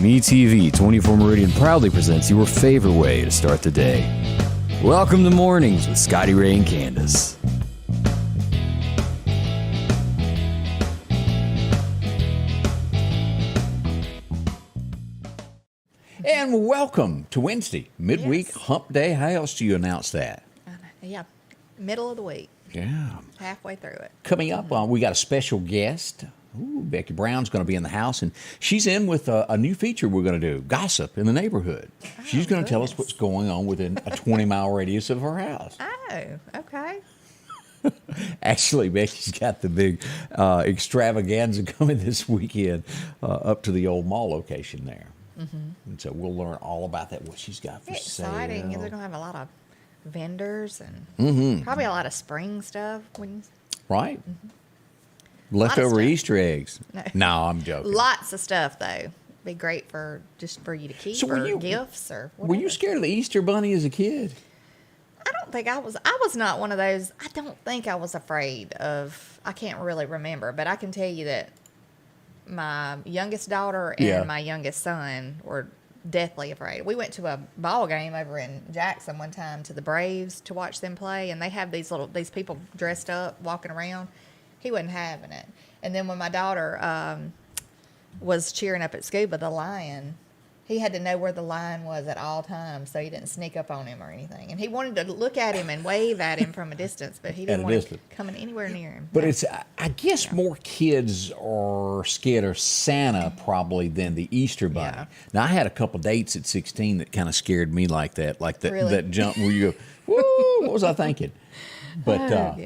MeTV 24 Meridian proudly presents your favorite way to start the day. Welcome to Mornings with Scotty Ray and Candace. And welcome to Wednesday, midweek hump day. How else do you announce that? Yeah, middle of the week. Yeah. Halfway through it. Coming up, we got a special guest. Becky Brown's going to be in the house, and she's in with a new feature we're going to do, Gossip in the Neighborhood. She's going to tell us what's going on within a 20-mile radius of her house. Oh, okay. Actually, Becky's got the big extravaganza coming this weekend up to the old mall location there. Mm-hmm. And so we'll learn all about that, what she's got for sale. Exciting. They're going to have a lot of vendors and probably a lot of spring stuff. Right. Mm-hmm. Leftover Easter eggs. No, I'm joking. Lots of stuff, though. Be great for you to keep gifts or whatever. Were you scared of the Easter Bunny as a kid? I don't think I was. I was not one of those. I don't think I was afraid of. I can't really remember, but I can tell you that my youngest daughter and my youngest son were deathly afraid. We went to a ball game over in Jackson one time to the Braves to watch them play, and they have these people dressed up walking around. He wasn't having it. And then when my daughter was cheering up at Scuba, the lion, he had to know where the lion was at all times so he didn't sneak up on him or anything. And he wanted to look at him and wave at him from a distance, but he didn't want him coming anywhere near him. But it's, I guess more kids are scared of Santa probably than the Easter Bunny. Yeah. Now, I had a couple dates at 16 that kind of scared me like that that jump where you go, woo, what was I thinking? But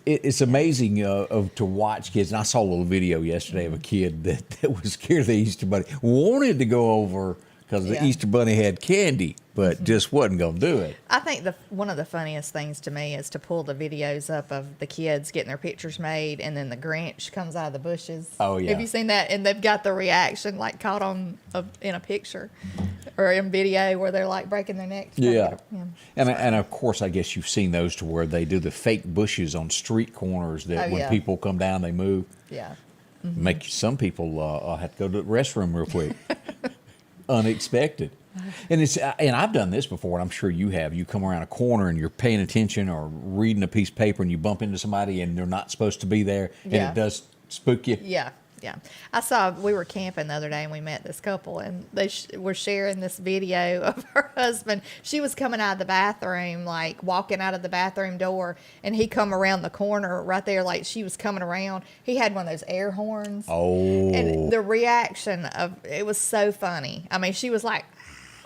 it's amazing to watch kids. And I saw a little video yesterday of a kid that was scared of the Easter Bunny. Wanted to go over because the Easter Bunny had candy, but just wasn't going to do it. I think one of the funniest things to me is to pull the videos up of the kids getting their pictures made, and then the Grinch comes out of the bushes. Oh, yeah. Have you seen that? And they've got the reaction like caught on in a picture or in video where they're like breaking their necks. Yeah. And of course, I guess you've seen those to where they do the fake bushes on street corners that when people come down, they move. Yeah. Mm-hmm. Make some people have to go to the restroom real quick. Unexpected. And I've done this before, and I'm sure you have. You come around a corner and you're paying attention or reading a piece of paper, and you bump into somebody and they're not supposed to be there, and it does spook you. Yeah. We were camping the other day and we met this couple, and they were sharing this video of her husband. She was coming out of the bathroom, like walking out of the bathroom door, and he come around the corner right there, like she was coming around. He had one of those air horns. Oh. And the reaction it was so funny. I mean, she was like,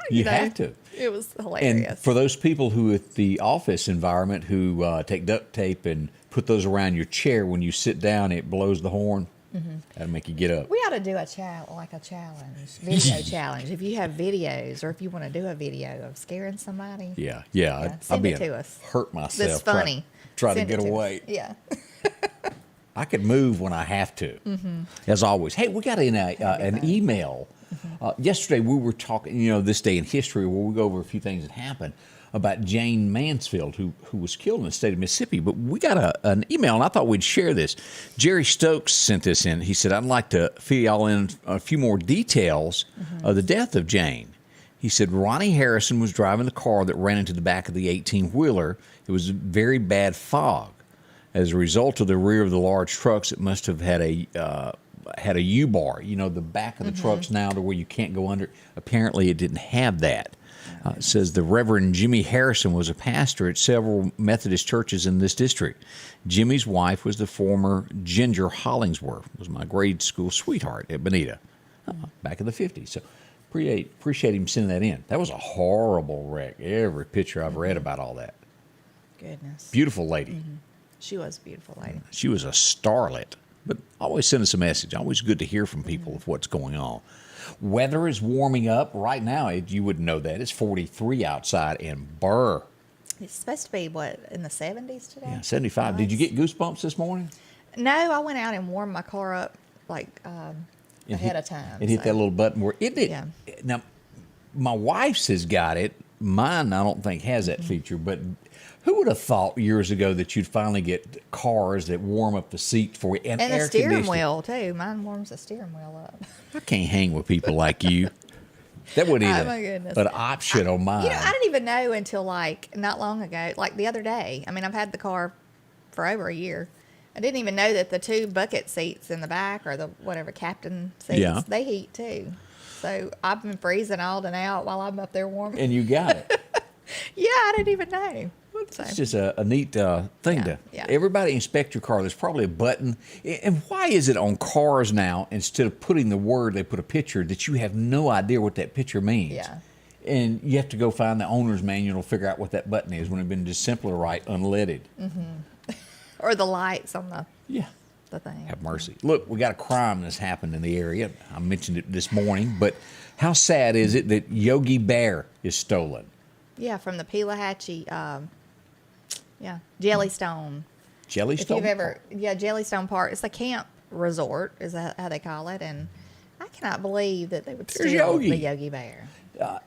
you have to. It was hilarious. And for those people who at the office environment who take duct tape and put those around your chair when you sit down, it blows the horn. Mm-hmm. That'll make you get up. We ought to do a video challenge. If you have videos, or if you want to do a video of scaring somebody. Yeah. Send it to us. Hurt myself. That's funny. Try to get away. Yeah. I could move when I have to. Mm-hmm. As always. Hey, we got an email. Mm-hmm. Yesterday we were talking, this day in history, where we go over a few things that happened about Jane Mansfield, who was killed in the state of Mississippi. But we got an email, and I thought we'd share this. Jerry Stokes sent this in. He said, I'd like to fill y'all in a few more details of the death of Jane. He said, Ronnie Harrison was driving the car that ran into the back of the 18-wheeler. It was a very bad fog. As a result of the rear of the large trucks, it must have had a U-bar. The back of the trucks now to where you can't go under. Apparently, it didn't have that. It says the Reverend Jimmy Harrison was a pastor at several Methodist churches in this district. Jimmy's wife was the former Ginger Hollingsworth, was my grade school sweetheart at Bonita back in the 50s. So appreciate him sending that in. That was a horrible wreck. Every picture I've read about all that. Goodness. Beautiful lady. Mm-hmm. She was a beautiful lady. She was a starlet. But always send us a message. Always good to hear from people of what's going on. Weather is warming up right now. You wouldn't know that. It's 43 outside in Burr. It's supposed to be, in the 70s today? Yeah, 75. Nice. Did you get goosebumps this morning? No, I went out and warmed my car up ahead of time. It hit that little button where it did. Yeah. Now, my wife's has got it. Mine, I don't think, has that feature, but who would have thought years ago that you'd finally get cars that warm up the seat for you and the air steering wheel too? Mine warms the steering wheel up. I can't hang with people like you. That wasn't Oh, even my goodness. an option on mine. I didn't even know until like not long ago, like the other day. I mean, I've had the car for over a year. I didn't even know that the 2 bucket seats in the back or the whatever captain seats, they heat too. So I've been freezing all and out while I'm up there warm. And you got it. Yeah, I didn't even know. So, It's just a neat thing to. Everybody inspect your car. There's probably a button. And why is it on cars now, instead of putting the word, they put a picture that you have no idea what that picture means? Yeah. And you have to go find the owner's manual to figure out what that button is when it'd been just simpler, right, unleaded. or the lights on Yeah. the thing. Have mercy. Look, we got a crime that's happened in the area. I mentioned it this morning, but how sad is it that Yogi Bear is stolen? Yeah, from the Pelahatchie, Jellystone. Jellystone? If you've ever, Jellystone Park. It's a camp resort, is that how they call it? And I cannot believe that they would There's steal Yogi. the Yogi Bear.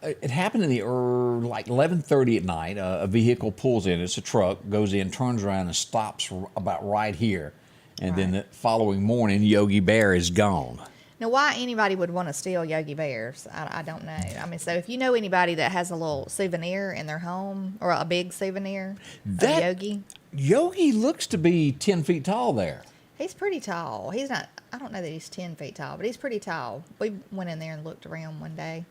It happened in the like 11:30 at night. A vehicle pulls in. It's a truck, goes in, turns around, and stops about right here. And then the following morning, Yogi Bear is gone. Now, why anybody would want to steal Yogi Bears, I don't know. I mean, so if you know anybody that has a little souvenir in their home, or a big souvenir of Yogi. Yogi looks to be 10 feet tall there. He's pretty tall. He's not, I don't know that he's 10 feet tall, but he's pretty tall. We went in there and looked around one day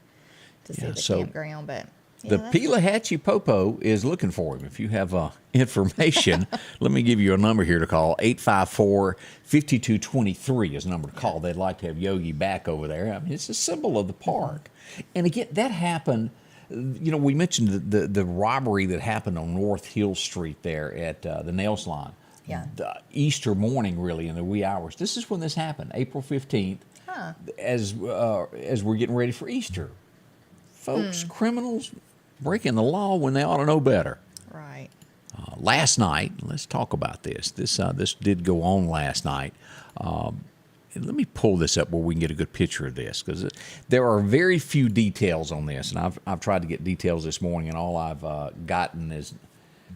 to see the campground, but... The Pelahatchie Popo is looking for him. If you have information, let me give you a number here to call. 854-5223 is the number to call. They'd like to have Yogi back over there. I mean, it's a symbol of the park. And again, that happened, you know, we mentioned the robbery that happened on North Hill Street there at the nail salon. Yeah. The Easter morning, really, in the wee hours. This is when this happened, April 15th, as we're getting ready for Easter. Folks, criminals breaking the law when they ought to know better. Right. Last night, let's talk about this. This did go on last night. Let me pull this up where we can get a good picture of this, because there are very few details on this, and I've tried to get details this morning, and all I've gotten is,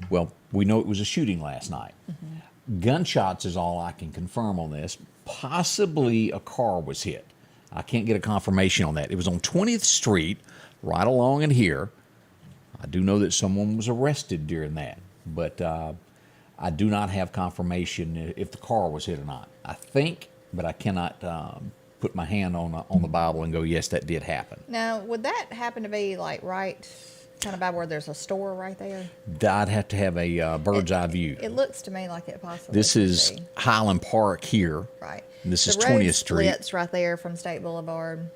well, we know it was a shooting last night. Gunshots is all I can confirm on this. Possibly a car was hit. I can't get a confirmation on that. It was on 20th Street, right along in here. I do know that someone was arrested during that, but I do not have confirmation if the car was hit or not. I think, but I cannot put my hand on the Bible and go, yes, that did happen. Now, would that happen to be like right kind of by where there's a store right there? I'd have to have a bird's eye view. It looks to me like it possibly This is could be. Highland Park here. Right. And this is the 20th road Street. splits right there from State Boulevard,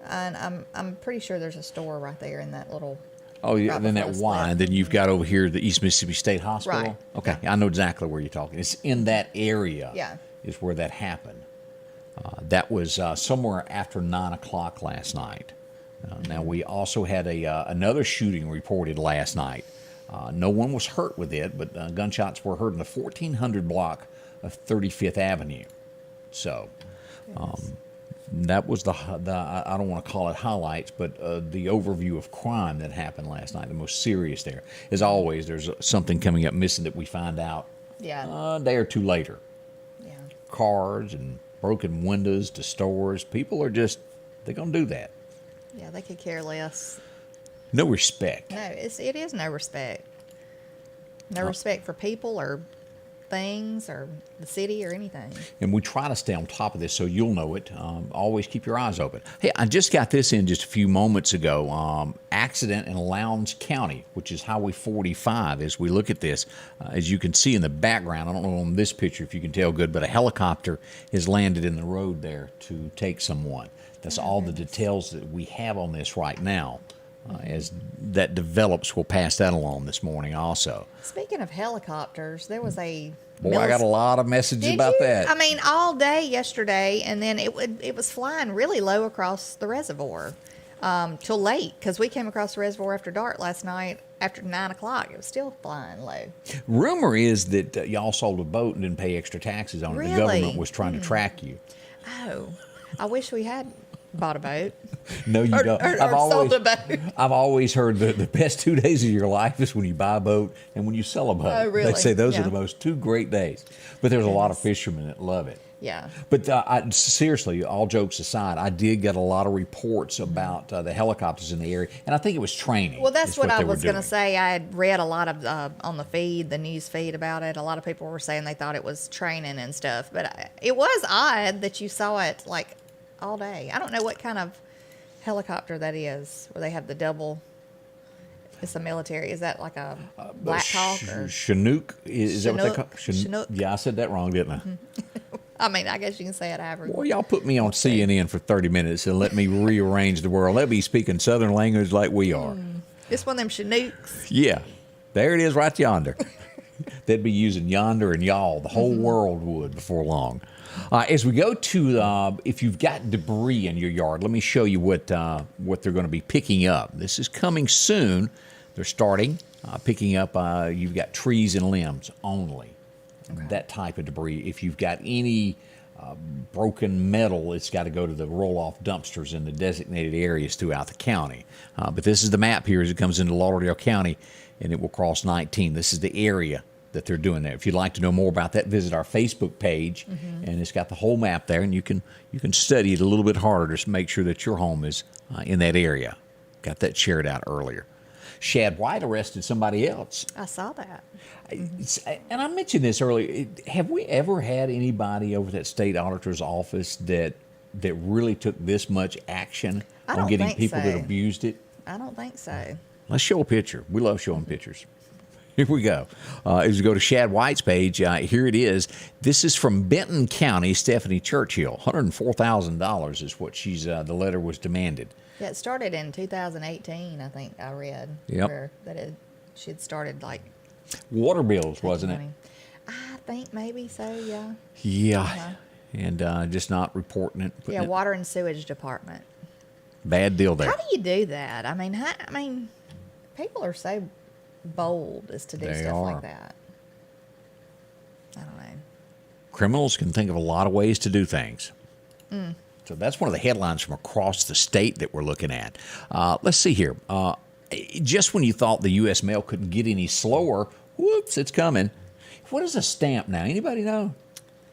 and I'm pretty sure there's a store right there in that little. Oh, yeah, right then that before the Y, split. and then you've got over here the East Mississippi State Hospital. Right. Okay, I know exactly where you're talking. It's in that area. Yeah. Is where that happened. That was somewhere after 9 o'clock last night. Now, we also had another shooting reported last night. No one was hurt with it, but gunshots were heard in the 1400 block of 35th Avenue. So, that was I don't want to call it highlights, but the overview of crime that happened last night, the most serious there. As always, there's something coming up missing that we find out a day or two later. Yeah. Cars and broken windows to stores. People are just, they're going to do that. Yeah, they could care less. No respect. No, it is no respect. No respect for people or things or the city or anything. And we try to stay on top of this so you'll know it. Always keep your eyes open. Hey, I just got this in just a few moments ago. Accident in Lowndes County, which is Highway 45. As we look at this, as you can see in the background, I don't know on this picture if you can tell good, but a helicopter has landed in the road there to take someone. That's all the details that we have on this right now. As that develops, we'll pass that along this morning also. Speaking of helicopters, there was a... Boy, I got a lot of messages about that. I mean, all day yesterday, and then it was flying really low across the reservoir till late, because we came across the reservoir after dark last night. After 9 o'clock, it was still flying low. Rumor is that y'all sold a boat and didn't pay extra taxes on it. Really? The government was trying to track you. Oh, I wish we had bought a boat. No, you don't. Or sold a boat. I've always heard the best 2 days of your life is when you buy a boat and when you sell a boat. Oh, really? They say those are Yeah. the most two great days. But there's a lot of fishermen that love it. Yeah. But seriously, all jokes aside, I did get a lot of reports about the helicopters in the area, and I think it was training. Well, that's what I they were was going to doing. say. I had read a lot of on the feed, the news feed about it. A lot of people were saying they thought it was training and stuff, but it was odd that you saw it like all day. I don't know what kind of helicopter that is, where they have the double. It's a military. Is that like a Black Hawk or Chinook? Is that what they call it? Chinook? Yeah, I said that wrong, didn't I? I mean, I guess you can say it however. Well, y'all put me on CNN for 30 minutes and let me rearrange the world. Let me speak in Southern language like we are. It's one of them Chinooks. Yeah, there it is right yonder. They'd be using yonder and y'all. The whole world would before long. As we go to, if you've got debris in your yard, let me show you what they're going to be picking up. This is coming soon. They're starting picking up. You've got trees and limbs only. Okay. That type of debris. If you've got any broken metal, it's got to go to the roll-off dumpsters in the designated areas throughout the county. But this is the map here as it comes into Lauderdale County, and it will cross 19. This is the area that they're doing there. If you'd like to know more about that, visit our Facebook page, and it's got the whole map there, and you can study it a little bit harder to make sure that your home is in that area. Got that shared out earlier. Shad White arrested somebody else. I saw that. And I mentioned this earlier. Have we ever had anybody over at state auditor's office that really took this much action on getting people that abused it? I don't think so. Let's show a picture. We love showing pictures. Here we go. As you go to Shad White's page, here it is. This is from Benton County, Stephanie Churchill. $104,000 is what the letter was demanded. Yeah, it started in 2018, I think I read. Yep. Where she had started like water bills, wasn't it? I think maybe so, yeah. Yeah. Uh-huh. And just not reporting it. Yeah, water and sewage department. Bad deal there. How do you do that? I mean, people are so bold as to do stuff like that. I don't know. Criminals can think of a lot of ways to do things. So that's one of the headlines from across the state that we're looking at. Let's see here. Just when you thought the U.S. mail couldn't get any slower, whoops, it's coming. What is a stamp now? Anybody know?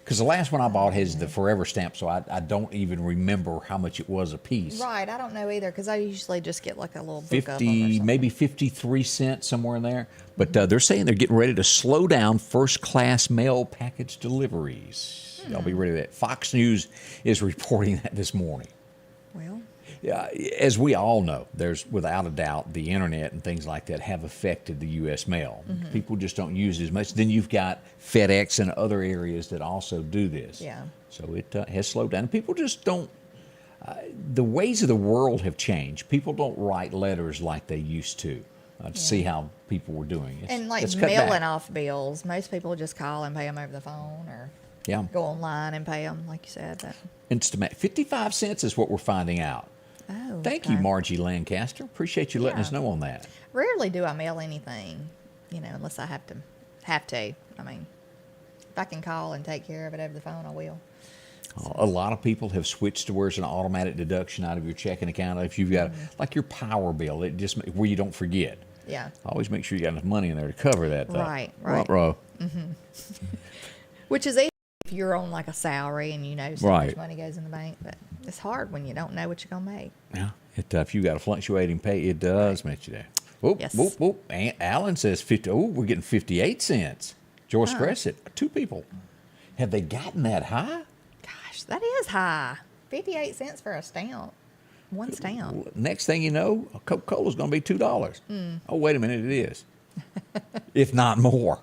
Because the last one I bought has the forever stamp, so I don't even remember how much it was a piece. Right, I don't know either, because I usually just get like a little book 50, of them or something. maybe 53 cents, somewhere in there. But they're saying they're getting ready to slow down first-class mail package deliveries. Y'all be ready for that. Fox News is reporting that this morning. Well, as we all know, there's without a doubt the internet and things like that have affected the U.S. mail. People just don't use it as much. Then you've got FedEx and other areas that also do this. Yeah. So it has slowed down. People just don't. The ways of the world have changed. People don't write letters like they used to see how people were doing it. and like mailing off bills, most people just call and pay them over the phone or go online and pay them, like you said. But Instamat. 55 cents is what we're finding out. Oh, Thank you, Margie Lancaster. Appreciate you letting us know on that. Rarely do I mail anything, unless I have to. I mean, if I can call and take care of it over the phone, I will. A lot of people have switched to where it's an automatic deduction out of your checking account. If you've got, like your power bill, it just where you don't forget. Yeah. Always make sure you got enough money in there to cover that. Right. Which is easy if you're on like a salary and so much money goes in the bank, but it's hard when you don't know what you're gonna make. Yeah. If you got a fluctuating pay, it does make you there. Whoop, Yes. whoop, whoop. Aunt Alan says 50. Oh, we're getting 58 cents. Joyce Crescent, 2 people. Have they gotten that high? Gosh, that is high. 58 cents for a stamp. One stamp. Next thing you know, a Coca-Cola is going to be $2. Oh, wait a minute, it is. If not more.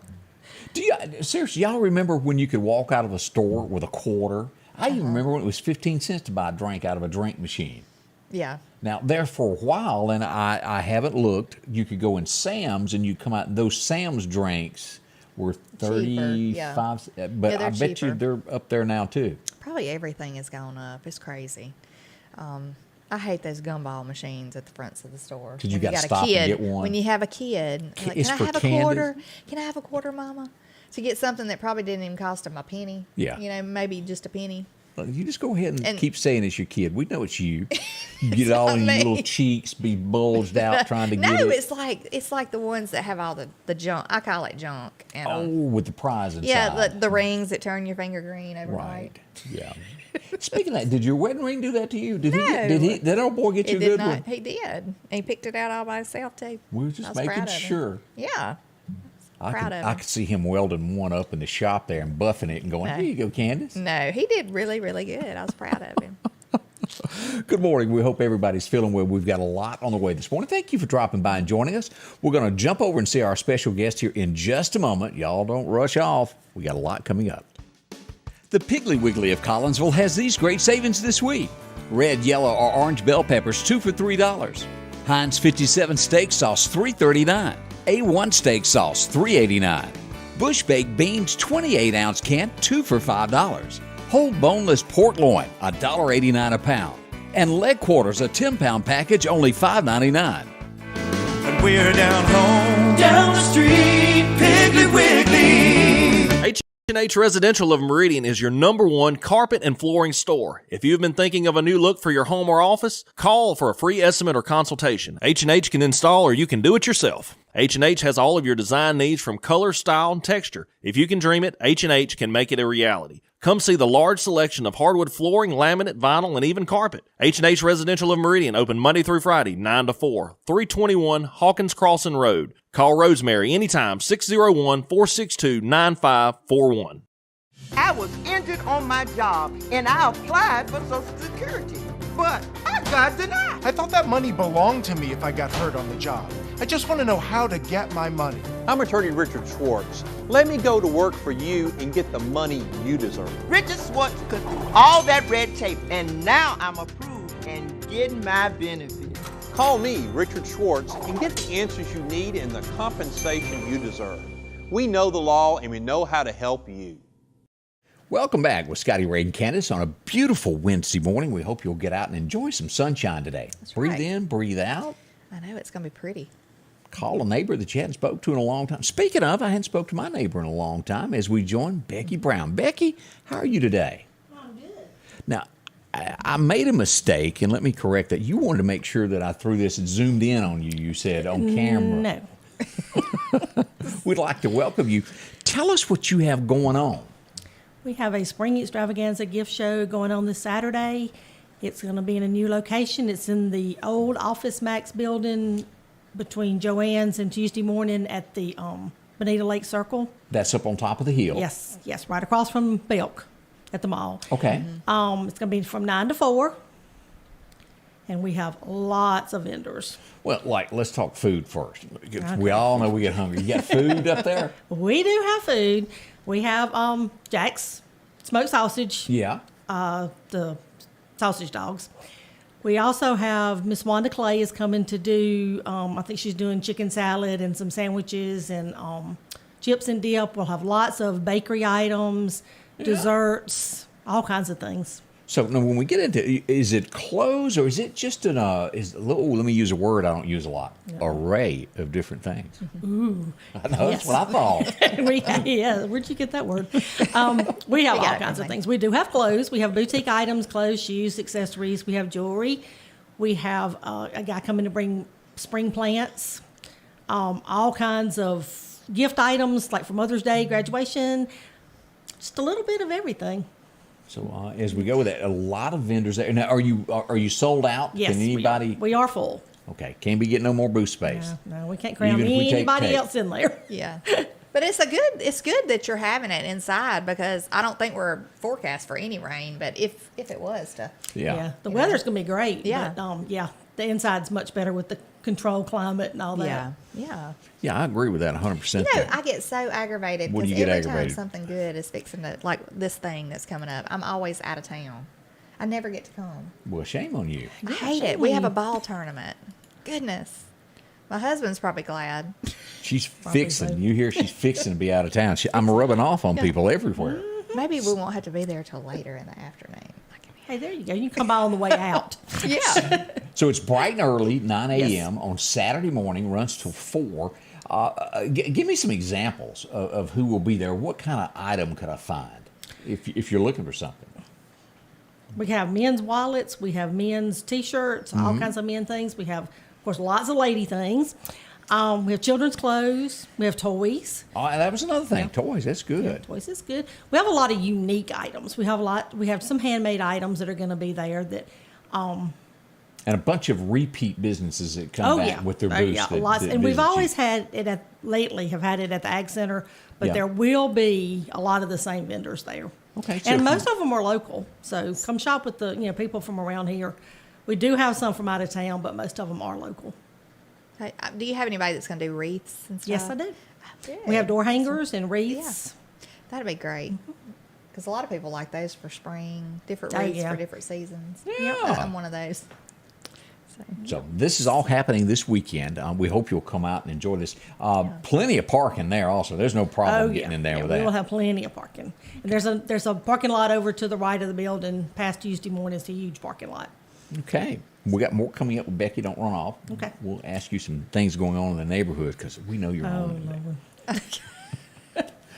Seriously, y'all remember when you could walk out of a store with a quarter? I even remember when it was 15 cents to buy a drink out of a drink machine. Yeah. Now, there for a while, and I haven't looked, you could go in Sam's and you come out, and those Sam's drinks were 35 yeah. But I bet you they're up there now, too. Probably everything has gone up. It's crazy. I hate those gumball machines at the fronts of the store. Because you got to stop and get one. When you have a kid, like, It's can I for have a Candace. quarter? Can I have a quarter, Mama? To get something that probably didn't even cost them a penny. Yeah. Maybe just a penny. You just go ahead and keep saying it's your kid. We know it's you. You get it all in your me. little cheeks, be bulged out trying to get it. No, it's like the ones that have all the junk. I call it junk. And, with the prize inside. yeah, the rings that turn your finger green overnight. Right. Yeah. Speaking of that, did your wedding ring do that to you? Did No. did that old boy get you a good one? He did. And he picked it out all by himself too. We were I just was making proud of him. sure. Yeah. Proud of I him. could see him welding one up in the shop there and buffing it and going, No. "Here you go, Candace." No, he did really, really good. I was proud of him. Good morning. We hope everybody's feeling well. We've got a lot on the way this morning. Thank you for dropping by and joining us. We're going to jump over and see our special guest here in just a moment. Y'all don't rush off. We got a lot coming up. The Piggly Wiggly of Collinsville has these great savings this week. Red, yellow, or orange bell peppers, 2 for $3. Heinz 57 steak sauce, $3.39. A1 steak sauce, $3.89. Bush baked beans, 28-ounce can, 2 for $5. Whole boneless pork loin, $1.89 a pound. And leg quarters, a 10-pound package, only $5.99. And we're down home, down the street, Piggly Wiggly. H&H Residential of Meridian is your #1 carpet and flooring store. If you've been thinking of a new look for your home or office, call for a free estimate or consultation. H&H can install or you can do it yourself. H&H has all of your design needs from color, style, and texture. If you can dream it, H&H can make it a reality. Come see the large selection of hardwood flooring, laminate, vinyl, and even carpet. H&H Residential of Meridian, open Monday through Friday, 9 to 4, 321 Hawkins Crossing Road. Call Rosemary anytime, 601-462-9541. I was injured on my job and I applied for Social Security, but I got denied. I thought that money belonged to me if I got hurt on the job. I just want to know how to get my money. I'm attorney Richard Schwartz. Let me go to work for you and get the money you deserve. Richard Schwartz could do all that red tape, and now I'm approved and getting my benefits. Call me, Richard Schwartz, and get the answers you need and the compensation you deserve. We know the law and we know how to help you. Welcome back with Scotty Ray and Candace on a beautiful Wednesday morning. We hope you'll get out and enjoy some sunshine today. Breathe right. in, breathe out. I know it's going to be pretty. Call a neighbor that you hadn't spoke to in a long time. Speaking of, I hadn't spoke to my neighbor in a long time as we join Becky Brown. Becky, how are you today? I'm good. Now, I made a mistake, and let me correct that. You wanted to make sure that I threw this and zoomed in on you, you said, on camera. No. We'd like to welcome you. Tell us what you have going on. We have a spring extravaganza gift show going on this Saturday. It's going to be in a new location. It's in the old Office Max building between Joanne's and Tuesday morning at the Bonita Lake Circle. That's up on top of the hill. Yes, right across from Belk at the mall. Okay. It's going to be from 9 to 4. And we have lots of vendors. Well, let's talk food first. We all know we get hungry. You got food up there? We do have food. We have Jack's smoked sausage. Yeah. The sausage dogs. We also have Miss Wanda Clay is coming to do, I think she's doing chicken salad and some sandwiches and chips and dip. We'll have lots of bakery items, desserts, all kinds of things. So now when we get into, is it clothes or is it just let me use a word I don't use a lot, array of different things? Ooh. I know, that's what I thought. Where'd you get that word? We have all kinds of things. We do have clothes. We have boutique items, clothes, shoes, accessories. We have jewelry. We have a guy coming to bring spring plants, all kinds of gift items like for Mother's Day, graduation, just a little bit of everything. So as we go with that, a lot of vendors there. Now, are you sold out? Yes, Can anybody? we are full. Okay, can't be getting no more booth space. No, we can't cram Even if we take anybody cake. else in there. Yeah. But it's good that you're having it inside because I don't think we're forecast for any rain, but if it was to. Yeah. The weather's going to be great. Yeah. But, the inside's much better with the controlled climate and all that. Yeah. Yeah, I agree with that 100%. I get so aggravated What do because you get every aggravated? time something good is fixing to, like this thing that's coming up, I'm always out of town. I never get to come. Well, shame on you. I hate it. We have a ball tournament. Goodness. My husband's probably glad. She's fixing. You hear she's fixing to be out of town. I'm rubbing off on people everywhere. Maybe we won't have to be there till later in the afternoon. Hey, there you go. You can come by on the way out. Yeah. So it's bright and early, 9 a.m. on Saturday morning, runs till 4. Give me some examples of who will be there. What kind of item could I find if you're looking for something? We have men's wallets. We have men's T-shirts, all kinds of men things. We have, of course, lots of lady things. We have children's clothes. We have toys. Oh, that was another thing. Toys, that's good. Yeah, toys is good. We have a lot of unique items. We have some handmade items that are going to be there that. And a bunch of repeat businesses that come back with their booths. Yeah, lots. And we've always had it lately have had it at the Ag Center, but there will be a lot of the same vendors there. Okay. And most of them are local. So come shop with the people from around here. We do have some from out of town, but most of them are local. Hey, do you have anybody that's going to do wreaths and stuff? Yes, I do. Good. We have door hangers and wreaths. Yeah. That'd be great. Because a lot of people like those for spring, different wreaths for different seasons. Yeah. I'm one of those. So this is all happening this weekend. We hope you'll come out and enjoy this. Plenty of parking there also. There's no problem getting in there with that. We will have plenty of parking. And there's a parking lot over to the right of the building. Past Tuesday morning is a huge parking lot. Okay. We got more coming up with Becky. Don't run off. Okay. We'll ask you some things going on in the neighborhood because we know you're home today.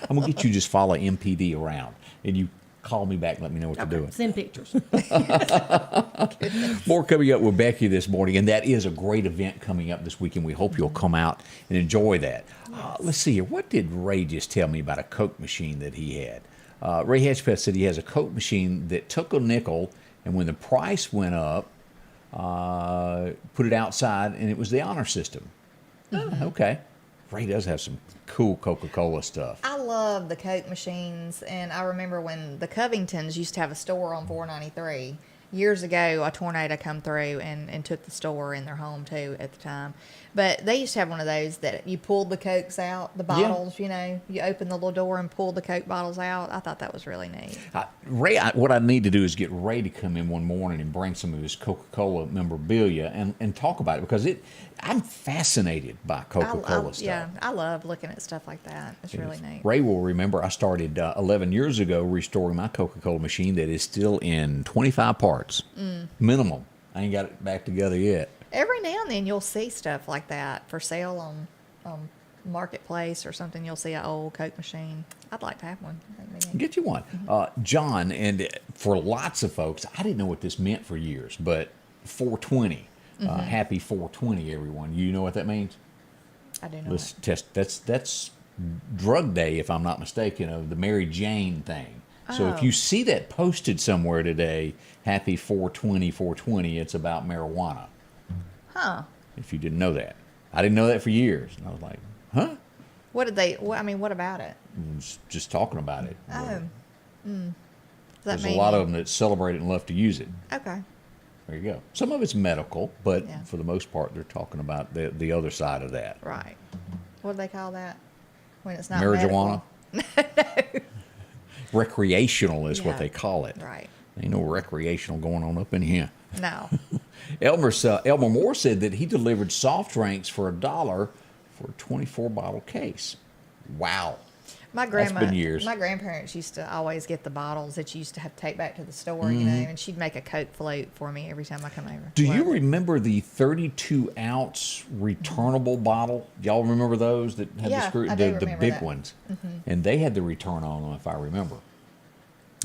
I'm going to get you to just follow MPD around and you call me back and let me know what you're doing. Send pictures. More coming up with Becky this morning, and that is a great event coming up this weekend. We hope you'll come out and enjoy that. Let's see here. What did Ray just tell me about a Coke machine that he had? Ray Hedgepeth said he has a Coke machine that took a nickel, and when the price went up, put it outside, and it was the honor system. Okay. Ray does have some cool Coca-Cola stuff. I love the Coke machines, and I remember when the Covingtons used to have a store on 493. Years ago, a tornado come through and took the store in their home, too, at the time. But they used to have one of those that you pulled the Cokes out, the bottles, you open the little door and pull the Coke bottles out. I thought that was really neat. Ray, what I need to do is get Ray to come in one morning and bring some of his Coca-Cola memorabilia and talk about it because I'm fascinated by Coca-Cola stuff. Yeah, I love looking at stuff like that. It's really neat. Ray will remember I started 11 years ago restoring my Coca-Cola machine that is still in 25 parts, minimum. I ain't got it back together yet. Every now and then you'll see stuff like that for sale on Marketplace or something. You'll see an old Coke machine. I'd like to have one. Get you one. John, and for lots of folks, I didn't know what this meant for years, but 420. Happy 420, everyone. You know what that means? I do know. Let's test. That's drug day, if I'm not mistaken, of the Mary Jane thing. So if you see that posted somewhere today, happy 420, it's about marijuana. Huh. If you didn't know that. I didn't know that for years. And I was like, huh? What did they, what about it? Just talking about it. Oh. There's a lot of them that celebrate it and love to use it. Okay. There you go. Some of it's medical, but Yeah. for the most part, they're talking about the other side of that. Right. What do they call that? When it's not Marijuana? medical? Recreational is what Yeah. they call it. Right. Ain't no recreational going on up in here. No. Elmer Moore said that he delivered soft drinks for $1 for a 24-bottle case. Wow. My grandma, That's been years. My grandparents used to always get the bottles that you used to have to take back to the store, and she'd make a Coke float for me every time I come over. Do you remember the 32-ounce returnable bottle? Y'all remember those that had Yeah, the screw, I do the remember big that. ones? And they had the return on them, if I remember.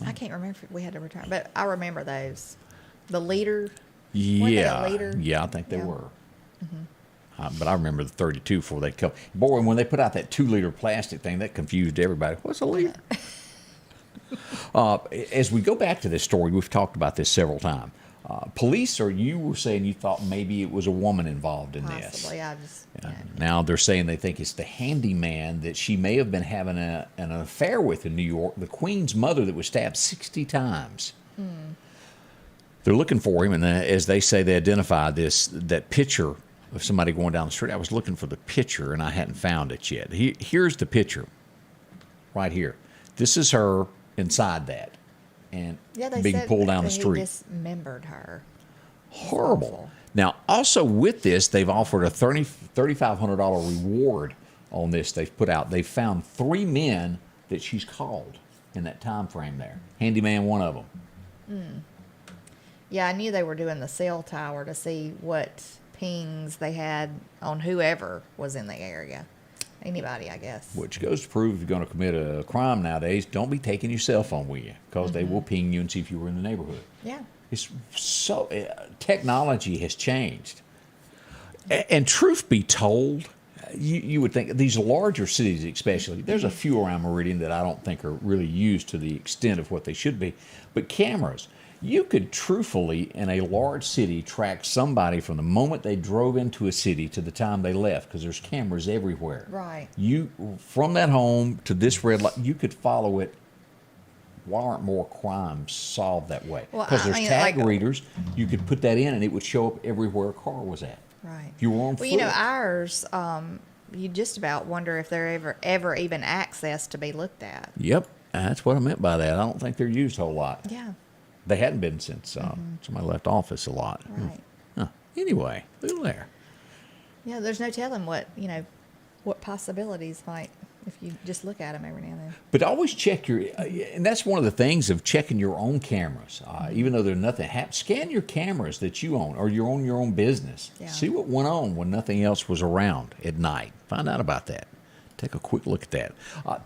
I can't remember if we had to return, but I remember those. The liter. Yeah, a liter? yeah, I think they Yeah. were. But I remember the 32 before they come. Boy, when they put out that 2-liter plastic thing, that confused everybody. What's a liter? As we go back to this story, we've talked about this several times. Police, or you were saying you thought maybe it was a woman involved in this. Possibly, I just. Yeah. Now they're saying they think it's the handyman that she may have been having an affair with in New York, the Queen's mother that was stabbed 60 times. They're looking for him, and as they say, they identified that picture of somebody going down the street. I was looking for the picture, and I hadn't found it yet. Here's the picture, right here. This is her inside that, and being pulled down the street. He dismembered her. Horrible. Now, also with this, they've offered a $3,500 reward on this. They've put out. They've found 3 men that she's called in that time frame there. Handyman, one of them. Yeah, I knew they were doing the cell tower to see what pings they had on whoever was in the area. anybody, I guess. Which goes to prove if you're going to commit a crime nowadays, don't be taking your cell phone with you because they will ping you and see if you were in the neighborhood. Yeah. It's so technology has changed, and truth be told, you would think these larger cities, especially, there's a few around Meridian that I don't think are really used to the extent of what they should be. But cameras, you could truthfully in a large city track somebody from the moment they drove into a city to the time they left because there's cameras everywhere. Right. You from that home to this red light, you could follow it. Why aren't more crimes solved that way? Because there's tag readers. You could put that in, and it would show up everywhere a car was at. Right. If you were on foot. Well, ours, you just about wonder if they're ever even accessed to be looked at. Yep, that's what I meant by that. I don't think they're used a whole lot. Yeah. They hadn't been since somebody left office a lot. Right. Huh. Anyway, look there. Yeah, there's no telling what possibilities might, if you just look at them every now and then. But always check your, and that's one of the things of checking your own cameras. Even though there's nothing happening, scan your cameras that you own or you own your own business. Yeah. See what went on when nothing else was around at night. Find out about that. Take a quick look at that.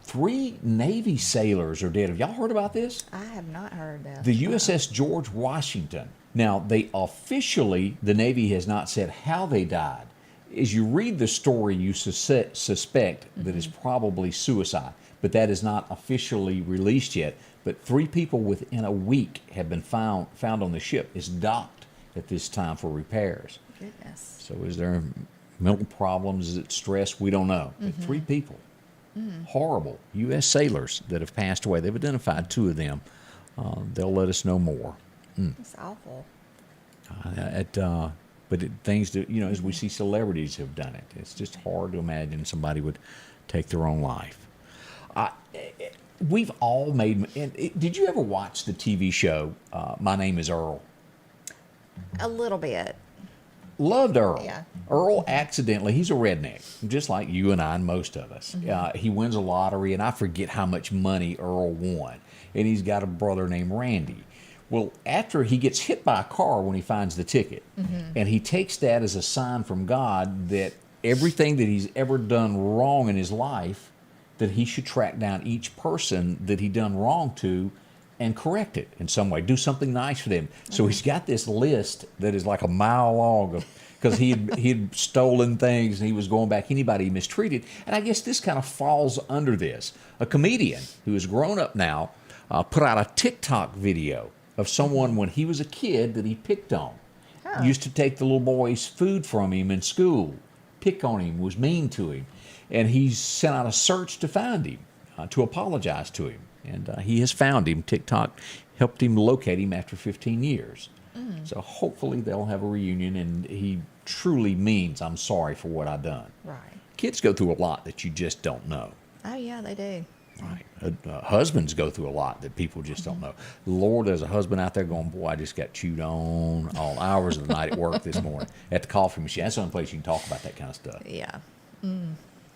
3 Navy sailors are dead. Have y'all heard about this? I have not heard that. The USS George Washington. Now, they officially, the Navy has not said how they died. As you read the story, you suspect that it's probably suicide, but that is not officially released yet. But 3 people within a week have been found on the ship. It's docked at this time for repairs. Goodness. So is there mental problems? Is it stress? We don't know. But 3 people, horrible U.S. sailors that have passed away. They've identified 2 of them. They'll let us know more. It's awful. But things that, as we see celebrities have done it, it's just hard to imagine somebody would take their own life. We've all made, did you ever watch the TV show, My Name is Earl? A little bit. Loved Earl. Yeah. Earl accidentally, he's a redneck, just like you and I and most of us. He wins a lottery, and I forget how much money Earl won. And he's got a brother named Randy. Well, after he gets hit by a car when he finds the ticket, and he takes that as a sign from God that everything that he's ever done wrong in his life, that he should track down each person that he done wrong to and correct it in some way, do something nice for them. So he's got this list that is like a mile long because he'd stolen things and he was going back anybody he mistreated. And I guess this kind of falls under this. A comedian who has grown up now put out a TikTok video of someone when he was a kid that he picked on. Used to take the little boy's food from him in school, pick on him, was mean to him. And he sent out a search to find him, to apologize to him. And he has found him. TikTok helped him locate him after 15 years. So hopefully they'll have a reunion, and he truly means, I'm sorry for what I done. Right. Kids go through a lot that you just don't know. Oh, yeah, they do. Right. Husbands go through a lot that people just don't know. Lord, there's a husband out there going, boy, I just got chewed on all hours of the night at work this morning at the coffee machine. That's the only place you can talk about that kind of stuff. Yeah.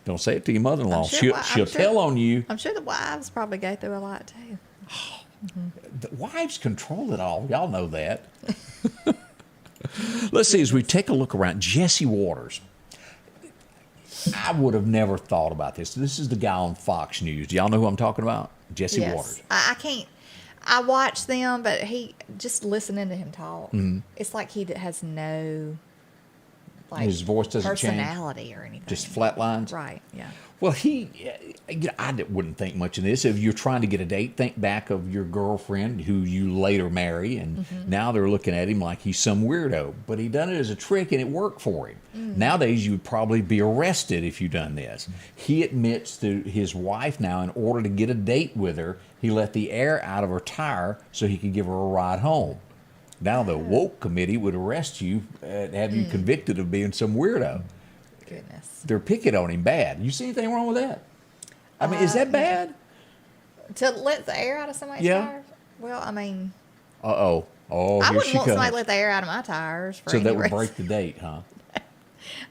Don't say it to your mother-in-law. She'll Tell on you. I'm sure the wives probably go through a lot, too. The wives control it all. Y'all know that. Let's see, as we take a look around, Jesse Waters. I would have never thought about this. This is the guy on Fox News. Do y'all know who I'm talking about? Jesse Waters. I can't. I watch them, but just listening to him talk, it's like he has no, his voice doesn't personality change. Or anything. Just flat lines? Right, yeah. Well, I wouldn't think much of this. If you're trying to get a date, think back of your girlfriend who you later marry, and now they're looking at him like he's some weirdo. But he done it as a trick, and it worked for him. Nowadays, you would probably be arrested if you done this. He admits to his wife now, in order to get a date with her, he let the air out of her tire so he could give her a ride home. Now the woke committee would arrest you and have you convicted of being some weirdo. Goodness. They're picking on him bad. You see anything wrong with that? I mean, is that bad? To let the air out of somebody's tires? Well, I mean. Oh, I here wouldn't she want comes. somebody to let the air out of my tires for So any that would reason. break the date, huh?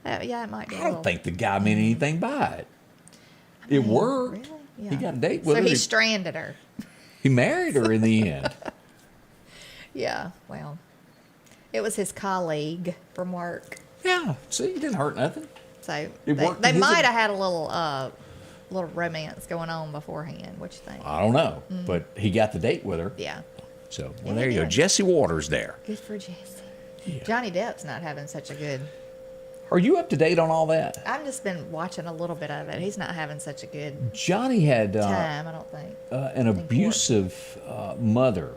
Yeah, it might be. I don't think the guy meant anything by it. It worked. Really? Yeah. He got a date with her. So he stranded her. He married her in the end. Yeah, well, it was his colleague from work. Yeah, see, it didn't hurt nothing. So It worked they to his might have had a little romance going on beforehand. What you think? I don't know, but he got the date with her. Yeah. So, Yeah, there he you go. did. Jesse Waters there. Good for Jesse. Johnny Depp's not having such a good. Are you up to date on all that? I've just been watching a little bit of it. He's not having such a good Johnny had time, I don't think. an abusive mother.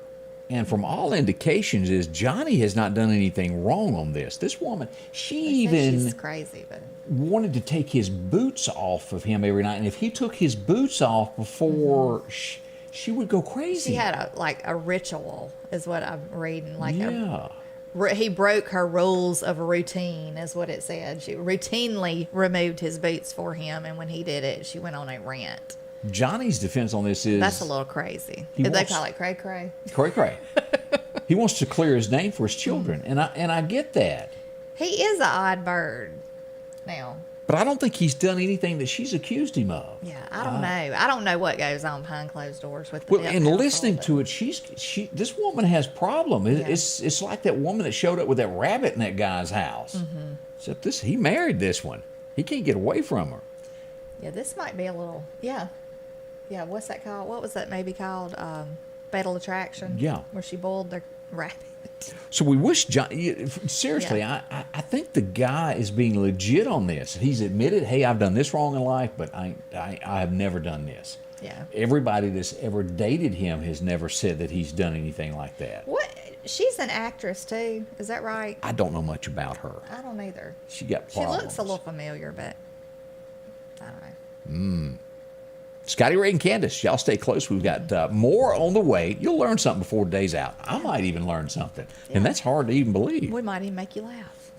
And from all indications is Johnny has not done anything wrong on this. This woman, she She's even crazy, but wanted to take his boots off of him every night. And if he took his boots off before, she would go crazy. she had a ritual, is what I'm reading. Yeah. He broke her rules of routine, is what it said. She routinely removed his boots for him, and when he did it, she went on a rant. Johnny's defense on this is... That's a little crazy. He Did they wants- call it cray cray? Cray. He wants to clear his name for his children, and I get that. He is an odd bird now. But I don't think he's done anything that she's accused him of. Yeah, I don't know. I don't know what goes on behind closed doors with the Well, Depp and household, listening but- to it, this woman has problem. It's like that woman that showed up with that rabbit in that guy's house. Mm-hmm. Except he married this one. He can't get away from her. Yeah, this might be a little. Yeah. What's that called? What was that maybe called? Fatal Attraction. Yeah. Where she boiled the rabbit. So we wish John. Seriously, Yeah. I think the guy is being legit on this. He's admitted, hey, I've done this wrong in life, but I have never done this. Yeah. Everybody that's ever dated him has never said that he's done anything like that. What? She's an actress too. Is that right? I don't know much about her. I don't either. She got She problems. looks a little familiar, but I don't know. Scotty Ray and Candace, y'all stay close. We've got more on the way. You'll learn something before the day's out. I might even learn something. And that's hard to even believe. We might even make you laugh.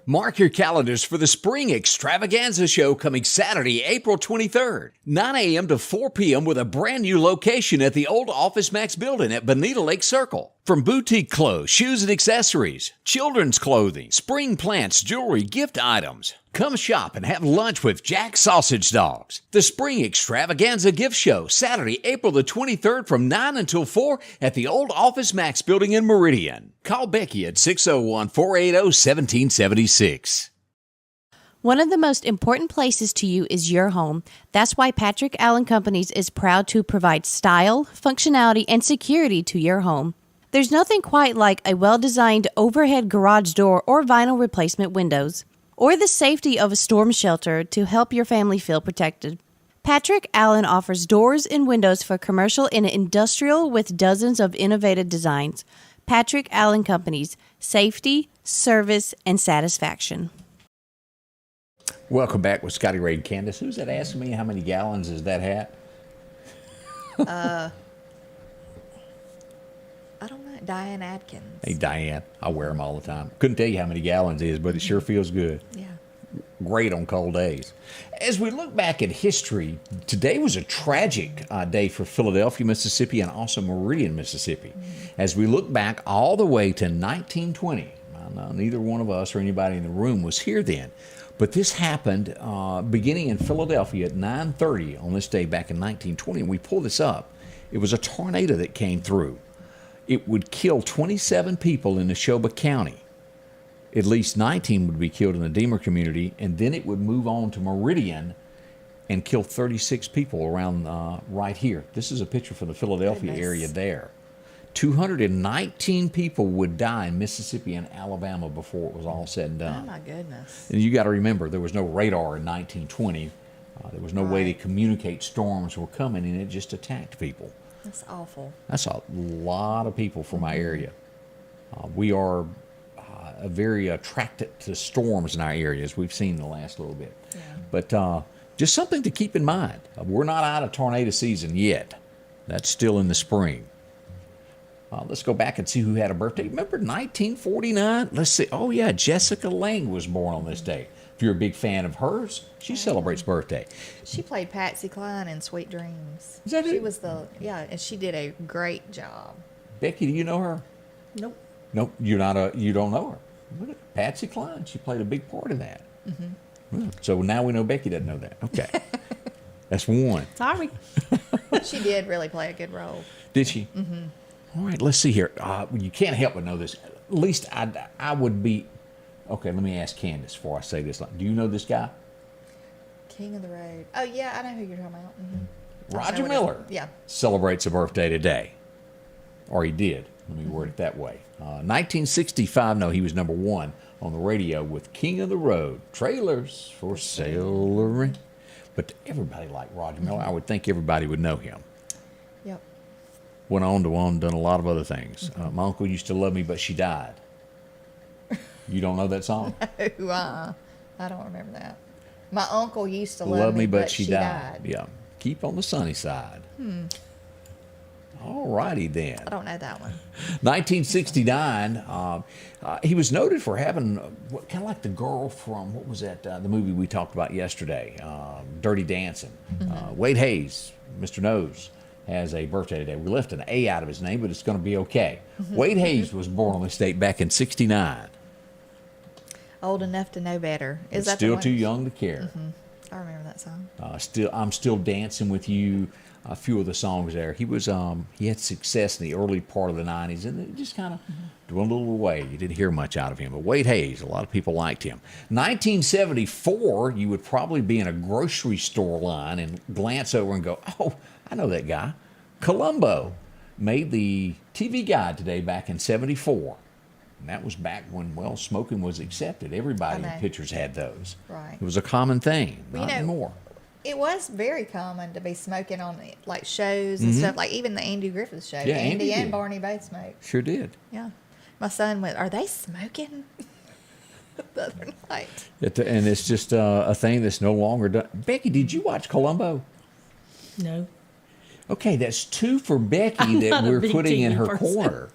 Mark your calendars for the Spring Extravaganza Show coming Saturday, April 23rd, 9 a.m. to 4 p.m. with a brand new location at the old Office Max building at Bonita Lake Circle. From boutique clothes, shoes and accessories, children's clothing, spring plants, jewelry, gift items. Come shop and have lunch with Jack Sausage Dogs. The Spring Extravaganza Gift Show, Saturday, April the 23rd from 9 until 4 at the old Office Max building in Meridian. Call Becky at 601-480-1776. One of the most important places to you is your home. That's why Patrick Allen Companies is proud to provide style, functionality, and security to your home. There's nothing quite like a well-designed overhead garage door or vinyl replacement windows, or the safety of a storm shelter to help your family feel protected. Patrick Allen offers doors and windows for commercial and industrial with dozens of innovative designs. Patrick Allen Companies, safety, service, and satisfaction. Welcome back with Scotty Ray and Candace. Who's that asking me how many gallons is that hat? I don't know. Diane Adkins. Hey, Diane. I wear them all the time. Couldn't tell you how many gallons it is, but it sure feels good. Yeah. Great on cold days. As we look back at history, today was a tragic day for Philadelphia, Mississippi, and also Meridian, Mississippi. As we look back all the way to 1920, neither one of us or anybody in the room was here then, but this happened beginning in Philadelphia at 9:30 on this day back in 1920, and we pull this up. It was a tornado that came through. It would kill 27 people in Neshoba County. At least 19 would be killed in the Deemer community, and then it would move on to Meridian and kill 36 people around right here. This is a picture from the Philadelphia area there. 219 people would die in Mississippi and Alabama before it was all said and done. Oh, my goodness. And you got to remember, there was no radar in 1920. There was no way to communicate storms were coming, and it just attacked people. That's awful. That's a lot of people from my area. We are very attracted to storms in our area, as we've seen in the last little bit. Yeah. But just something to keep in mind. We're not out of tornado season yet. That's still in the spring. Let's go back and see who had a birthday. Remember 1949? Let's see. Oh, yeah, Jessica Lange was born on this day. If you're a big fan of hers, she celebrates birthday. She played Patsy Cline in Sweet Dreams. Is that She it? was and she did a great job. Becky, do you know her? Nope. Nope, you don't know her. Look at Patsy Cline. She played a big part in that. So now we know Becky doesn't know that. Okay. That's one. Sorry. She did really play a good role. Did she? Mm-hmm. All right, let's see here. You can't help but know this. At least I would be... Okay, let me ask Candace before I say this. Do you know this guy? King of the Road. Oh, yeah, I know who you're talking about. Roger Miller celebrates a birthday today. Or he did. Let me word it that way. 1965, no, he was number 1 on the radio with King of the Road. Trailers for sailoring. But everybody liked Roger Miller. I would think everybody would know him. Yep. Went on to done a lot of other things. My uncle used to love me, but she died. You don't know that song? No, I don't remember that. My uncle used to love me, but she died. Yeah. Keep on the sunny side. All righty then. I don't know that one. 1969, he was noted for having kind of like the girl from, what was that, the movie we talked about yesterday, Dirty Dancing. Wade Hayes, Mr. Nose, has a birthday today. We left an A out of his name, but it's going to be okay. Wade Hayes was born on this date back in 69. Old enough to know better. Is that Still too young to care. I remember that song. I'm still dancing with you. A few of the songs there. He was he had success in the early part of the 90s, and it just kind of dwindled away. You didn't hear much out of him. But Wade Hayes, a lot of people liked him. 1974, you would probably be in a grocery store line and glance over and go, "Oh, I know that guy." Columbo made the TV Guide today back in '74. And that was back when, well, smoking was accepted. Everybody in pictures had those. Right. It was a common thing, not anymore. It was very common to be smoking on like shows and stuff, like even the Andy Griffith show. Yeah, Andy and did. Barney both smoked. Sure did. Yeah. My son went, "Are they smoking?" the other night. And it's just a thing that's no longer done. Becky, did you watch Columbo? No. Okay, that's 2 for Becky that we're putting in her corner.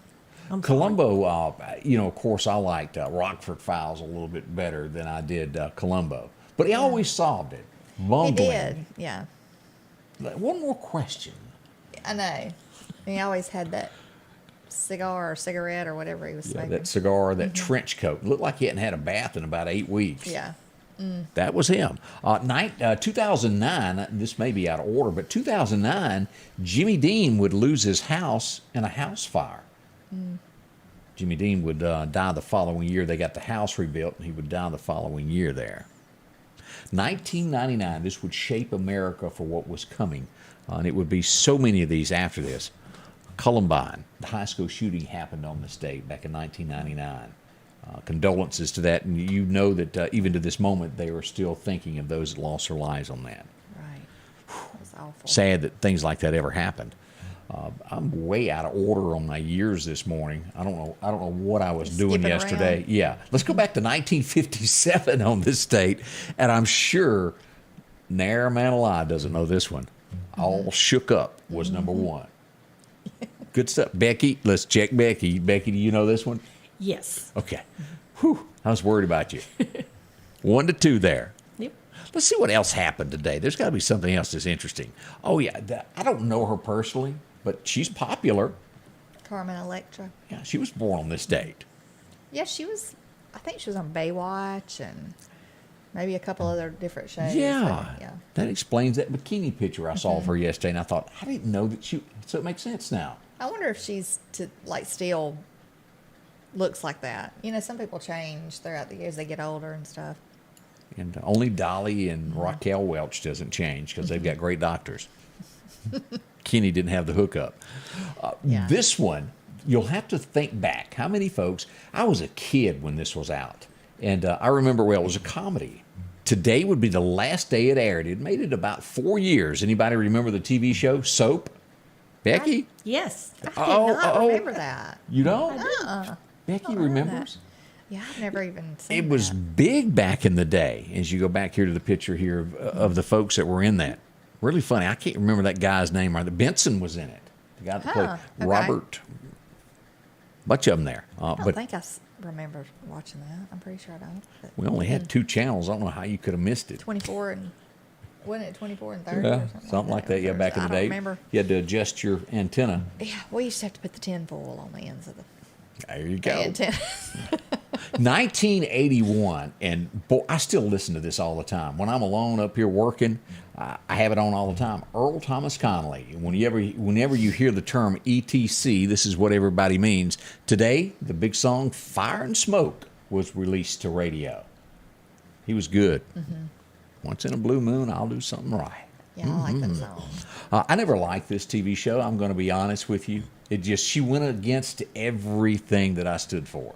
Columbo, of course, I liked Rockford Files a little bit better than I did Columbo. But he always solved it. Bumbling. He did, yeah. One more question. I know. He always had that cigar or cigarette or whatever he was smoking. That cigar, that trench coat. Looked like he hadn't had a bath in about 8 weeks. Yeah. That was him. 2009, this may be out of order, but 2009, Jimmy Dean would lose his house in a house fire. Jimmy Dean would die the following year. They got the house rebuilt, and he would die the following year there. 1999, this would shape America for what was coming, and it would be so many of these after this. Columbine, the high school shooting happened on this date back in 1999. Condolences to that, and you know that even to this moment, they are still thinking of those that lost their lives on that. Right. That was awful. Sad that things like that ever happened. I'm way out of order on my years this morning. I don't know what I was doing yesterday. Around. Yeah. Let's go back to 1957 on this date, and I'm sure Nair Man Alive doesn't know this one. All Shook Up was number 1. Good stuff. Becky, let's check Becky. Becky, do you know this one? Yes. Okay. Whew, I was worried about you. 1 to 2 there. Yep. Let's see what else happened today. There's got to be something else that's interesting. Oh, yeah. I don't know her personally, but she's popular. Carmen Electra. Yeah, she was born on this date. Yeah, I think she was on Baywatch and maybe a couple other different shows. Yeah. Yeah. That explains that bikini picture I saw of her yesterday, and I thought, I didn't know that so it makes sense now. I wonder if she's still looks like that. Some people change throughout the years. They get older and stuff. And only Dolly and Raquel Welch doesn't change because they've got great doctors. Kenny didn't have the hookup. This one, you'll have to think back. How many folks? I was a kid when this was out. And I remember, it was a comedy. Today would be the last day it aired. It made it about 4 years. Anybody remember the TV show Soap? Becky? Yes. I did not remember that. You don't? Becky remembers? That. Yeah, I've never even seen It was big back in the day, as you go back here to the picture here of the folks that were in that. Really funny. I can't remember that guy's name. Benson was in it. The guy that played Robert. Bunch of them there. I don't think I remember watching that. I'm pretty sure I don't. We only had 2 channels. I don't know how you could have missed it. 24 and... Wasn't it 24 and 30 Yeah, or something like that. Yeah, back in the day. I don't remember. You had to adjust your antenna. Yeah, we used to have to put the tinfoil on the ends of the There you go. antenna. 1981, and boy, I still listen to this all the time. When I'm alone up here working, I have it on all the time. Earl Thomas Connolly. Whenever you hear the term ETC, this is what everybody means. Today, the big song "Fire and Smoke" was released to radio. He was good. Once in a blue moon, I'll do something right. Yeah, I like them songs. I never liked this TV show. I'm going to be honest with you. She went against everything that I stood for.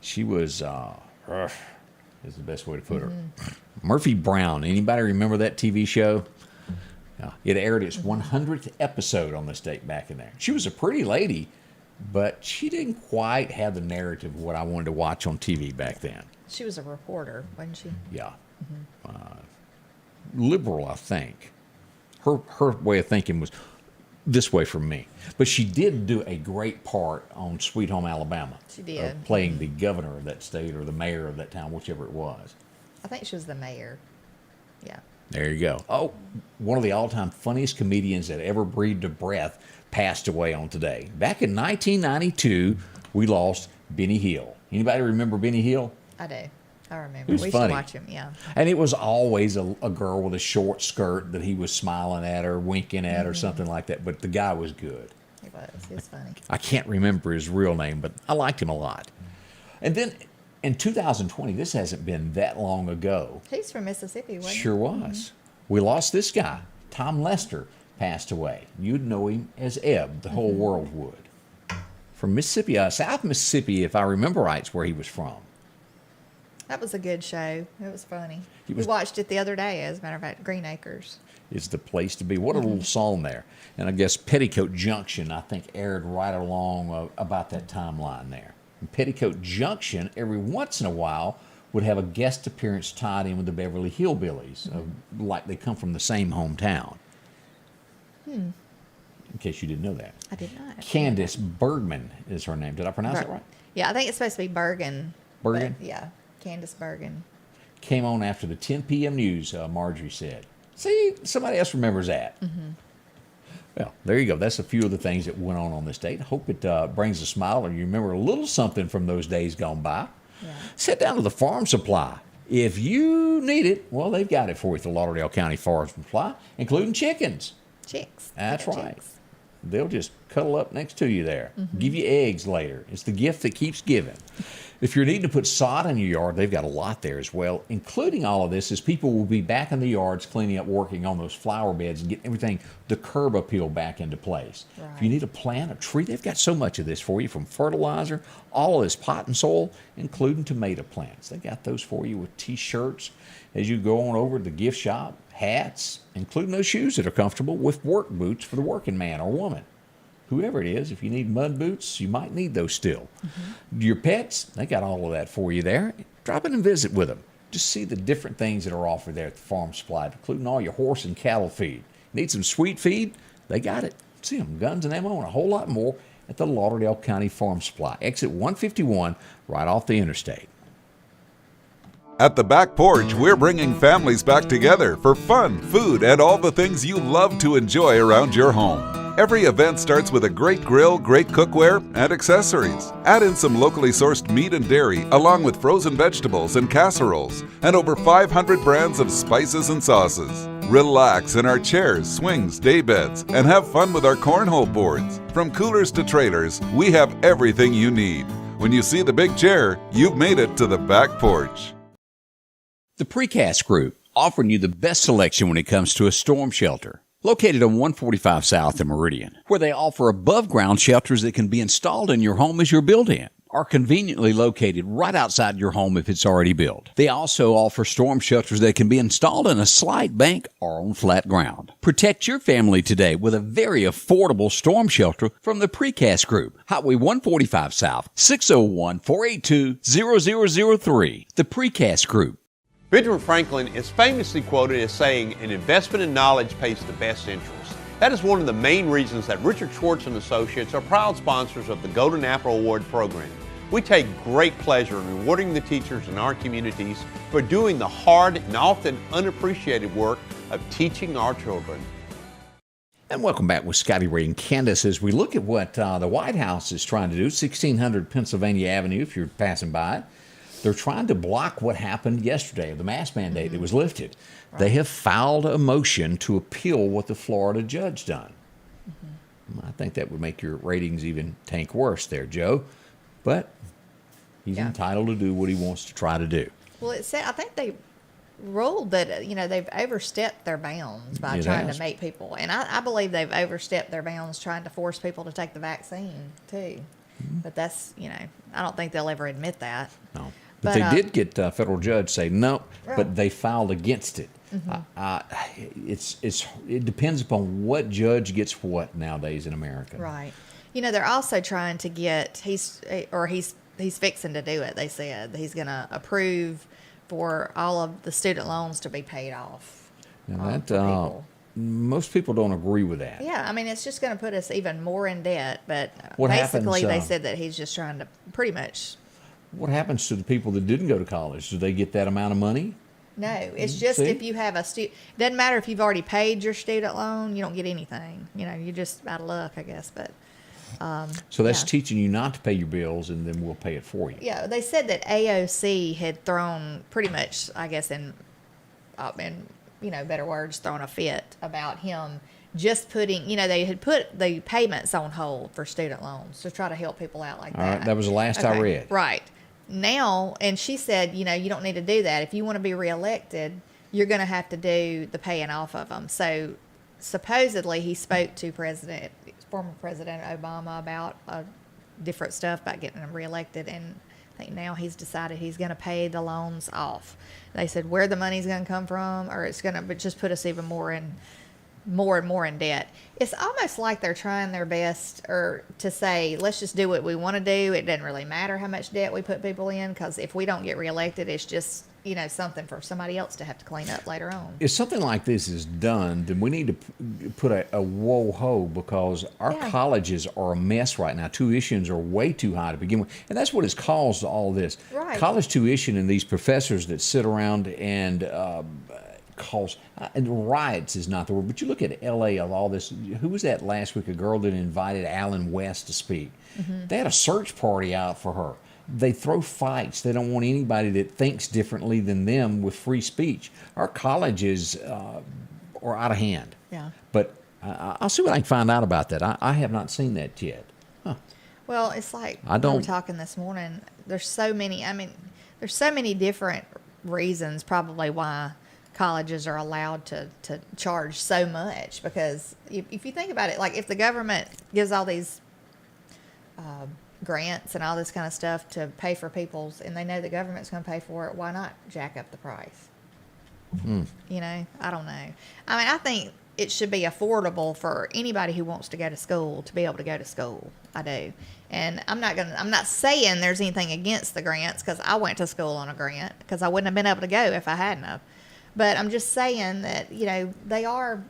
She was, is the best way to put her. Murphy Brown. Anybody remember that TV show? It aired its 100th episode on this date back in there. She was a pretty lady, but she didn't quite have the narrative of what I wanted to watch on TV back then. She was a reporter, wasn't she? Yeah. Liberal, I think. Her way of thinking was this way from me. But she did do a great part on Sweet Home Alabama. She did. Playing the governor of that state or the mayor of that town, whichever it was. I think she was the mayor. Yeah. There you go. Oh, one of the all-time funniest comedians that ever breathed a breath passed away on today. Back in 1992, we lost Benny Hill. Anybody remember Benny Hill? I do. I remember. It was We funny. should watch him, yeah. And it was always a girl with a short skirt that he was smiling at or winking at or something like that. But the guy was good. He was. He was funny. I can't remember his real name, but I liked him a lot. And then in 2020, this hasn't been that long ago. He's from Mississippi, wasn't he? Sure was. We lost this guy. Tom Lester passed away. You'd know him as Ebb. The whole world would. From Mississippi, South Mississippi, if I remember right, is where he was from. That was a good show. It was funny. He We watched it the other day, as a matter of fact, Green Acres. Is the place to be. What a little song there. And I guess Petticoat Junction, I think, aired right along about that timeline there. And Petticoat Junction, every once in a while, would have a guest appearance tied in with the Beverly Hillbillies, like they come from the same hometown. In case you didn't know that. I did not. Candace Bergman is her name. Did I pronounce it right? Yeah, I think it's supposed to be Bergen. Bergen? But, yeah, Candace Bergen. Came on after the 10 p.m. news, Marjorie said. See, somebody else remembers that. Well, there you go. That's a few of the things that went on this date. I hope it brings a smile or you remember a little something from those days gone by. Yeah. Sit down to the Farm Supply. If you need it, well, they've got it for you at the Lauderdale County Farm Supply, including chickens. Chicks. That's right. Chicks. They'll just cuddle up next to you there. Give you eggs later. It's the gift that keeps giving. If you're needing to put sod in your yard, they've got a lot there as well. Including all of this is people will be back in the yards cleaning up, working on those flower beds and getting everything, the curb appeal back into place. Right. If you need a plant, a tree, they've got so much of this for you, from fertilizer, all of this pot and soil, including tomato plants. They got those for you with T-shirts as you go on over to the gift shop, hats, including those shoes that are comfortable, with work boots for the working man or woman. Whoever it is, if you need mud boots, you might need those still. Your pets, they got all of that for you there. Drop in and visit with them. Just see the different things that are offered there at the Farm Supply, including all your horse and cattle feed. Need some sweet feed? They got it. See them, guns and ammo, and a whole lot more at the Lauderdale County Farm Supply. Exit 151, right off the interstate. At the Back Porch, we're bringing families back together for fun, food, and all the things you love to enjoy around your home. Every event starts with a great grill, great cookware, and accessories. Add in some locally sourced meat and dairy, along with frozen vegetables and casseroles, and over 500 brands of spices and sauces. Relax in our chairs, swings, daybeds, and have fun with our cornhole boards. From coolers to trailers, we have everything you need. When you see the big chair, you've made it to the Back Porch. The Precast Group, offering you the best selection when it comes to a storm shelter. Located on 145 South in Meridian, where they offer above-ground shelters that can be installed in your home as you're built in, or conveniently located right outside your home if it's already built. They also offer storm shelters that can be installed in a slight bank or on flat ground. Protect your family today with a very affordable storm shelter from the Precast Group. Highway 145 South, 601-482-0003. The Precast Group. Benjamin Franklin is famously quoted as saying, "An investment in knowledge pays the best interest." That is one of the main reasons that Richard Schwartz and Associates are proud sponsors of the Golden Apple Award program. We take great pleasure in rewarding the teachers in our communities for doing the hard and often unappreciated work of teaching our children. And welcome back with Scotty Ray and Candace as we look at what the White House is trying to do, 1600 Pennsylvania Avenue, if you're passing by it. They're trying to block what happened yesterday, the mask mandate that was lifted. Right. They have filed a motion to appeal what the Florida judge done. I think that would make your ratings even tank worse there, Joe. But he's entitled to do what he wants to try to do. Well, it said, I think they ruled that, they've overstepped their bounds by trying to make people. And I believe they've overstepped their bounds trying to force people to take the vaccine, too. But that's, I don't think they'll ever admit that. No. But they did get a federal judge say no, Right. but they filed against it. It depends upon what judge gets what nowadays in America. Right. They're also trying to get, he's fixing to do it, they said. He's going to approve for all of the student loans to be paid off. Now that, most people don't agree with that. Yeah, I mean, it's just going to put us even more in debt. But What basically, happens, they said that he's just trying to pretty much. What happens to the people that didn't go to college? Do they get that amount of money? No, it's just See? if you have a student. Doesn't matter if you've already paid your student loan, you don't get anything. You're just out of luck, I guess. But So that's teaching you not to pay your bills, and then we'll pay it for you. yeah, they said that AOC had thrown pretty much, I guess, in better words, thrown a fit about him just putting, they had put the payments on hold for student loans to try to help people out like All that. right, that was the last I read. Right. Now, and she said, you don't need to do that. If you want to be reelected, you're going to have to do the paying off of them. So supposedly he spoke to former President Obama about different stuff about getting him reelected, and I think now he's decided he's going to pay the loans off. They said where the money's going to come from, or it's going to just put us even more and more in debt. It's almost like they're trying their best to say, let's just do what we want to do. It doesn't really matter how much debt we put people in, because if we don't get reelected, it's just, something for somebody else to have to clean up later on. If something like this is done, then we need to put a whoa-ho, because our colleges are a mess right now. Tuitions are way too high to begin with. And that's what has caused all this. Right. College tuition and these professors that sit around and and riots is not the word, but you look at L.A. of all this. Who was that last week? A girl that invited Alan West to speak. Mm-hmm. They had a search party out for her. They throw fights. They don't want anybody that thinks differently than them with free speech. Our colleges are out of hand. Yeah. But I'll see what I can find out about that. I have not seen that yet. Huh. Well, it's like we were talking this morning. There's so many. I mean, there's so many different reasons probably why colleges are allowed to charge so much, because if you think about it, like if the government gives all these grants and all this kind of stuff to pay for people's, and they know the government's going to pay for it, why not jack up the price? I don't know. I mean, I think it should be affordable for anybody who wants to go to school to be able to go to school. I do. And I'm not saying there's anything against the grants, because I went to school on a grant, because I wouldn't have been able to go if I hadn't have. But I'm just saying that, they are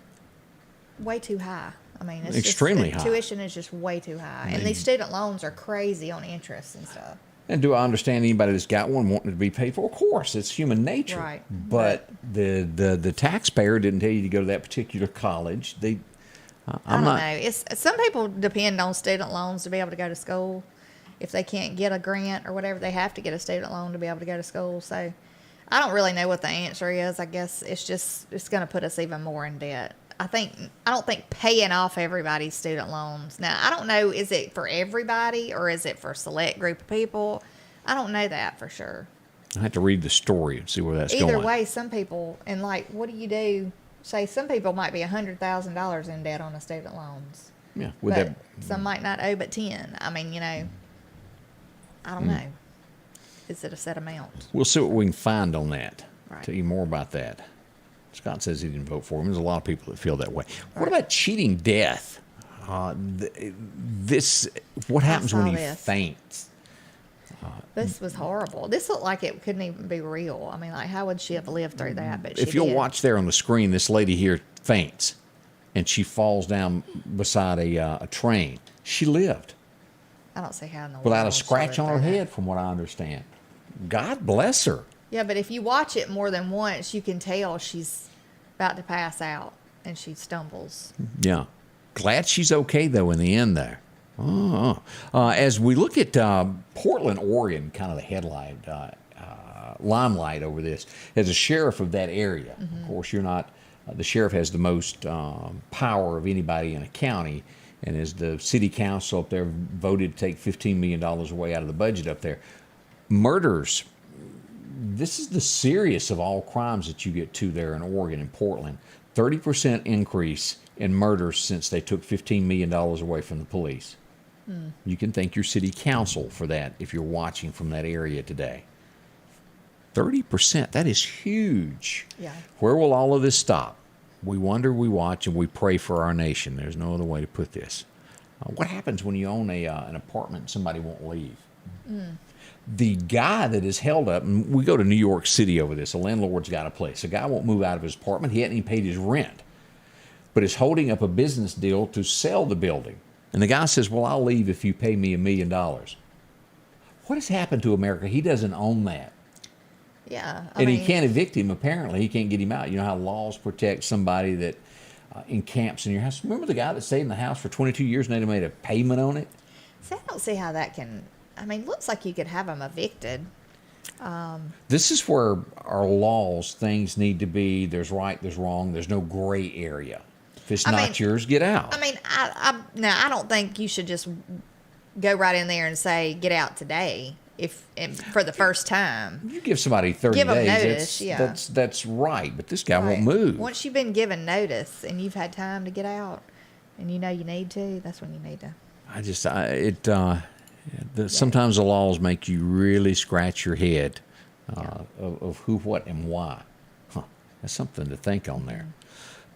way too high. I mean, it's extremely high. Tuition is just way too high. And these student loans are crazy on interest and stuff. And do I understand anybody that's got one wanting to be paid for? Of course, it's human nature. Right. But the taxpayer didn't tell you to go to that particular college. I don't know. Some people depend on student loans to be able to go to school. If they can't get a grant or whatever, they have to get a student loan to be able to go to school. So I don't really know what the answer is. I guess it's going to put us even more in debt. I don't think paying off everybody's student loans. Now, I don't know, is it for everybody or is it for a select group of people? I don't know that for sure. I have to read the story and see where that's going. Either way, some people, and like, what do you do? Say some people might be $100,000 in debt on the student loans. Yeah. But some might not owe but 10. I mean, I don't know. Is it a set amount? We'll see what we can find on that. Right. Tell you more about that. Scott says he didn't vote for him. There's a lot of people that feel that way. What about cheating death? What happens when he faints? This was horrible. This looked like it couldn't even be real. I mean, like, how would she have lived through that? But if you'll watch there on the screen, this lady here faints, and she falls down beside a train. She lived. I don't see how in the world. Without a scratch on her head, from what I understand. God bless her. Yeah, but if you watch it more than once, you can tell she's about to pass out, and she stumbles. Yeah. Glad she's okay, though, in the end there. As we look at Portland, Oregon, kind of the headline, limelight over this, as a sheriff of that area. Mm-hmm. Of course, you're not, the sheriff has the most power of anybody in a county, and as the city council up there voted to take $15 million away out of the budget up there, murders this is the serious of all crimes that you get to there in Oregon and Portland. 30% increase in murders since they took $15 million away from the police. You can thank your city council for that if you're watching from that area today. 30%, that is huge. Yeah. Where will all of this stop? We wonder, we watch, and we pray for our nation. There's no other way to put this. What happens when you own an apartment and somebody won't leave? The guy that is held up, and we go to New York City over this, a landlord's got a place. A guy won't move out of his apartment. He hadn't even paid his rent, but is holding up a business deal to sell the building. And the guy says, well, I'll leave if you pay me $1 million. What has happened to America? He doesn't own that. Yeah. And he can't evict him, apparently. He can't get him out. You know how laws protect somebody that encamps in your house? Remember the guy that stayed in the house for 22 years and they made a payment on it? See, I don't see how that can... I mean, looks like you could have them evicted. This is where our laws, things need to be, there's right, there's wrong, there's no gray area. If it's not yours, get out. I mean, I don't think you should just go right in there and say, get out today for the first time. You give somebody 30 give days. Them notice, That's right, but this guy won't move. Once you've been given notice and you've had time to get out and you know you need to, that's when you need to. Sometimes the laws make you really scratch your head of who, what, and why. That's something to think on there.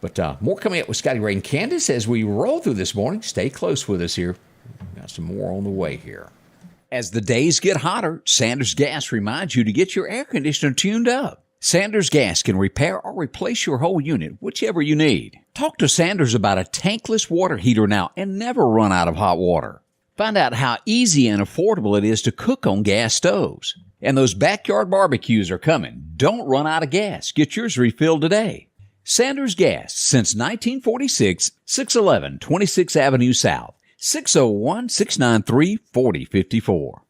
But more coming up with Scotty Ray and Candace as we roll through this morning. Stay close with us here. We've got some more on the way here. As the days get hotter, Sanders Gas reminds you to get your air conditioner tuned up. Sanders Gas can repair or replace your whole unit, whichever you need. Talk to Sanders about a tankless water heater now and never run out of hot water. Find out how easy and affordable it is to cook on gas stoves. And those backyard barbecues are coming. Don't run out of gas. Get yours refilled today. Sanders Gas, since 1946, 611 26th Avenue South, 601-693-4054.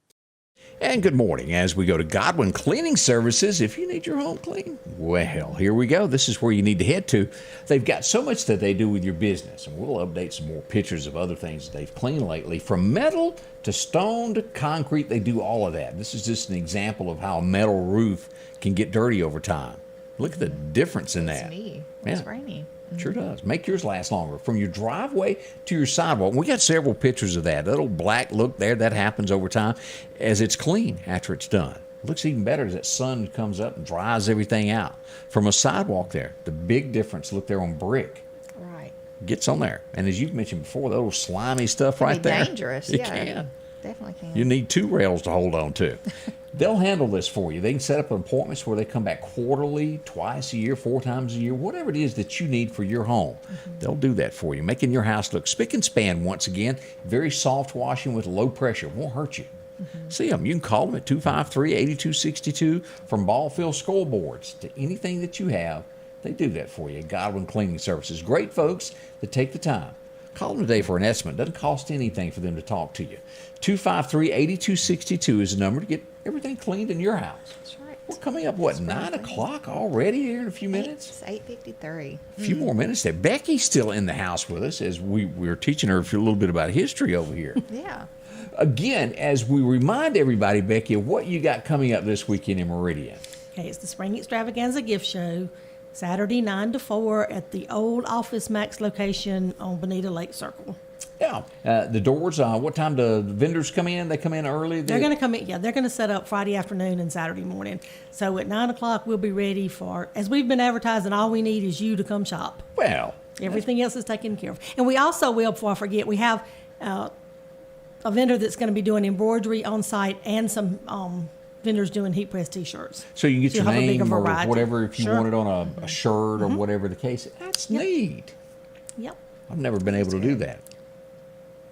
And good morning as we go to Godwin Cleaning Services. If you need your home clean, well, here we go. This is where you need to head to. They've got so much that they do with your business, and we'll update some more pictures of other things that they've cleaned lately. From metal to stone to concrete, they do all of that. This is just an example of how a metal roof can get dirty over time. Look at the difference in that. It's neat. It's rainy. Sure does. Make yours last longer. From your driveway to your sidewalk. We got several pictures of that. That little black look there, that happens over time as it's clean after it's done. It looks even better as that sun comes up and dries everything out. From a sidewalk there, the big difference, look there on brick. Right. Gets on there. And as you've mentioned before, that little slimy stuff right there. Dangerous. It yeah. can. Definitely can. You need 2 rails to hold on to. They'll handle this for you. They can set up appointments where they come back quarterly, twice a year, 4 times a year, whatever it is that you need for your home. They'll do that for you, making your house look spick and span once again. Very soft washing with low pressure. Won't hurt you. See them. You can call them at 253-8262 from ball field scoreboards to anything that you have. They do that for you. Godwin Cleaning Services. Great folks that take the time. Call them today for an estimate. Doesn't cost anything for them to talk to you. 253-8262 is the number to get everything cleaned in your house. That's right. We're coming up, 9 o'clock already here in a few minutes? It's 8:53. A few more minutes there. Becky's still in the house with us as we're teaching her a little bit about history over here. Yeah. Again, as we remind everybody, Becky, of what you got coming up this weekend in Meridian. Okay, it's the Spring Extravaganza Gift Show, Saturday 9 to 4 at the old Office Max location on Bonita Lake Circle. Yeah. The doors, what time do the vendors come in? They come in early? They're going to come in, they're going to set up Friday afternoon and Saturday morning. So at 9 o'clock, we'll be ready for, as we've been advertising, all we need is you to come shop. Well. Everything else is taken care of. And we also will, before I forget, we have a vendor that's going to be doing embroidery on site and some vendors doing heat press T-shirts. So you can get your name or whatever if you want it on a shirt or whatever the case. That's neat. Yep. I've never been able to do that.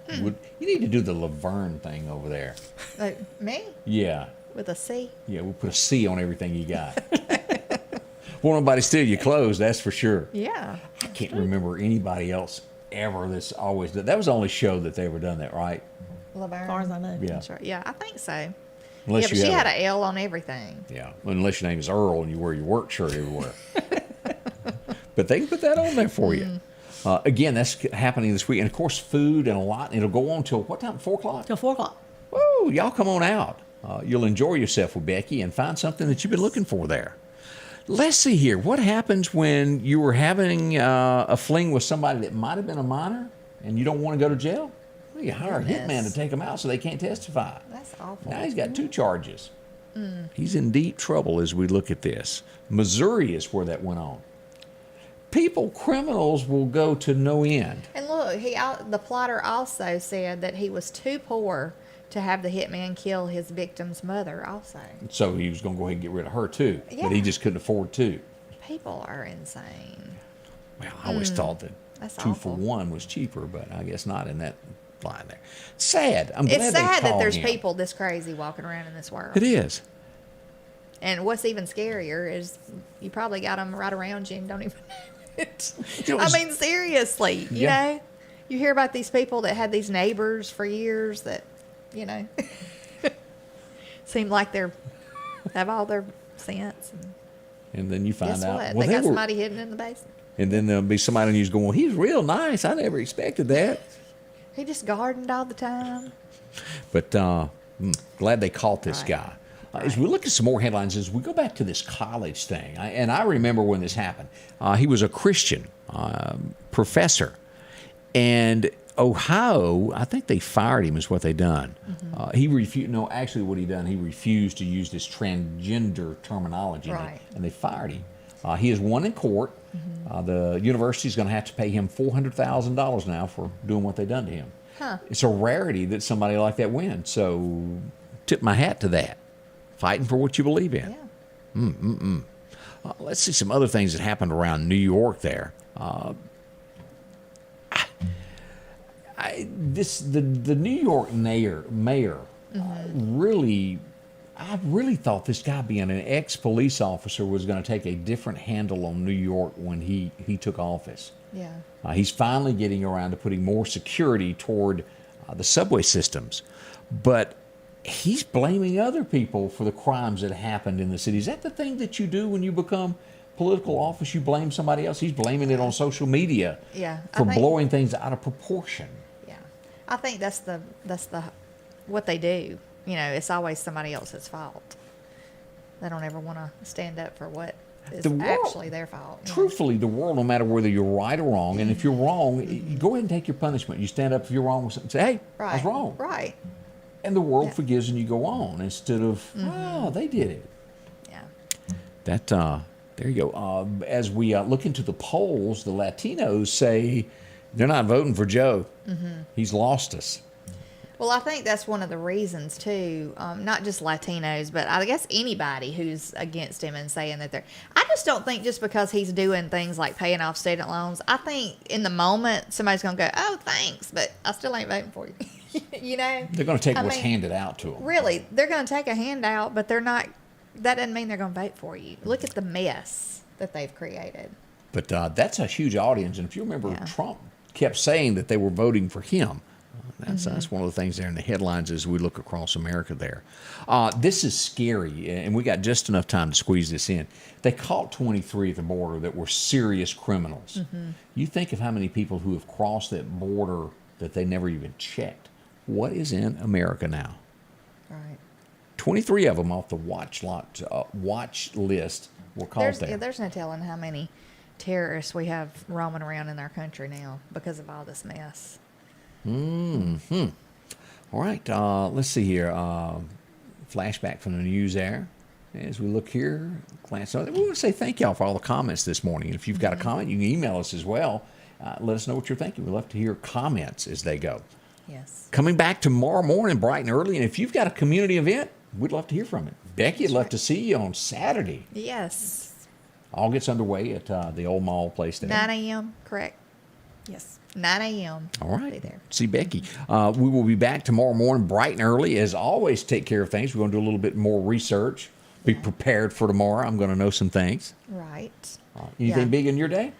You need to do the Laverne thing over there. Me? Yeah. With a C? Yeah, we'll put a C on everything you got. Won't nobody steal your clothes, that's for sure. Yeah. I can't remember anybody else ever that's always done. That was the only show that they ever done that, right? Laverne. As far as I know. Yeah. Sure. Yeah, I think so. Unless but she had an L on everything. Yeah, unless your name is Earl and you wear your work shirt everywhere. But they can put that on there for you. Again, that's happening this week. And, of course, food and a lot. It'll go on till what time? 4 o'clock? Till 4 o'clock. Woo, y'all come on out. You'll enjoy yourself with Becky and find something that you've been looking for there. Let's see here. What happens when you were having a fling with somebody that might have been a minor and you don't want to go to jail? Well, you hire a hitman to take them out so they can't testify. That's awful. Now he's got 2 charges. He's in deep trouble as we look at this. Missouri is where that went on. Criminals will go to no end. And look, the plotter also said that he was too poor to have the hitman kill his victim's mother also. So he was going to go ahead and get rid of her too, Yeah. but he just couldn't afford to. People are insane. Well, I always thought that That's 2 for awful. 1 was cheaper, but I guess not in that line there. Sad. I'm glad It's they sad that called there's him. people this crazy walking around in this world. It is. And what's even scarier is you probably got them right around you and don't even know it. It was- I mean, seriously, you know, you hear about these people that had these neighbors for years that, you know, seem like have all their sense. And then you find Guess out. what? Well, They got were- somebody hidden in the basement. And then there'll be somebody on the news going, well, he's real nice. I never expected that. He just gardened all the time. But glad they caught this Right. guy. As we look at some more headlines, as we go back to this college thing, and I remember when this happened. He was a Christian professor. And Ohio, I think they fired him is what they done. He refused. No, actually what he done, he refused to use this transgender terminology. Right. And they fired him. He has won in court. The university's going to have to pay him $400,000 now for doing what they done to him. Huh. It's a rarity that somebody like that wins. So tip my hat to that. Fighting for what you believe in. Yeah. Let's see some other things that happened around New York there. The New York mayor really, I really thought this guy being an ex-police officer was going to take a different handle on New York when he took office. Yeah. He's finally getting around to putting more security toward the subway systems. But he's blaming other people for the crimes that happened in the city. Is that the thing that you do when you become political office? You blame somebody else? He's blaming it on social media Yeah. for blowing things out of proportion. Yeah. I think that's what they do. You know, it's always somebody else's fault. They don't ever want to stand up for what is actually their fault. you know? Truthfully, the world, no matter whether you're right or wrong, and if you're wrong, you go ahead and take your punishment. You stand up if you're wrong with something. Say, hey, I was wrong. Right. And the world forgives and you go on instead of, oh, they did it. Yeah. That, there you go. As we look into the polls, the Latinos say they're not voting for Joe. He's lost us. Well, I think that's one of the reasons too. Not just Latinos, but I guess anybody who's against him and saying that they're. I just don't think just because he's doing things like paying off student loans. I think in the moment somebody's going to go, "Oh, thanks," but I still ain't voting for you. You know, They're going to take what's handed out to them. Really, they're going to take a handout, but they're not. That doesn't mean they're going to vote for you. Look at the mess that they've created. But that's a huge audience, and if you remember, Trump kept saying that they were voting for him. That's one of the things there in the headlines as we look across America there. This is scary, and we got just enough time to squeeze this in. They caught 23 at the border that were serious criminals. You think of how many people who have crossed that border that they never even checked. What is in America now? Right. 23 of them off the watch list were caught there. There's no telling how many terrorists we have roaming around in our country now because of all this mess. All right, let's see here. Flashback from the news there. As we look here, glance over. We want to say thank y'all for all the comments this morning. And if you've got a comment, you can email us as well. Let us know what you're thinking. We'd love to hear comments as they go. Yes. Coming back tomorrow morning, bright and early. And if you've got a community event, we'd love to hear from it. Becky, I'd love to see you on Saturday. Yes. All gets underway at the old mall place there. 9 a.m., correct? Yes. 9 a.m. All right. Be there. See Becky. We will be back tomorrow morning, bright and early. As always, take care of things. We're going to do a little bit more research. Be prepared for tomorrow. I'm going to know some things. Right. Anything big in your day?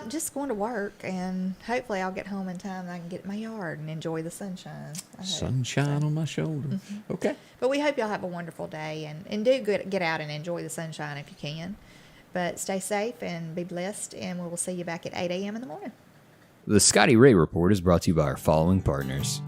Just going to work, and hopefully I'll get home in time and I can get in my yard and enjoy the sunshine. Sunshine on my shoulder. Okay. But we hope y'all have a wonderful day, and do get out and enjoy the sunshine if you can. But stay safe and be blessed, and we will see you back at 8 a.m. in the morning. The Scotty Ray Report is brought to you by our following partners: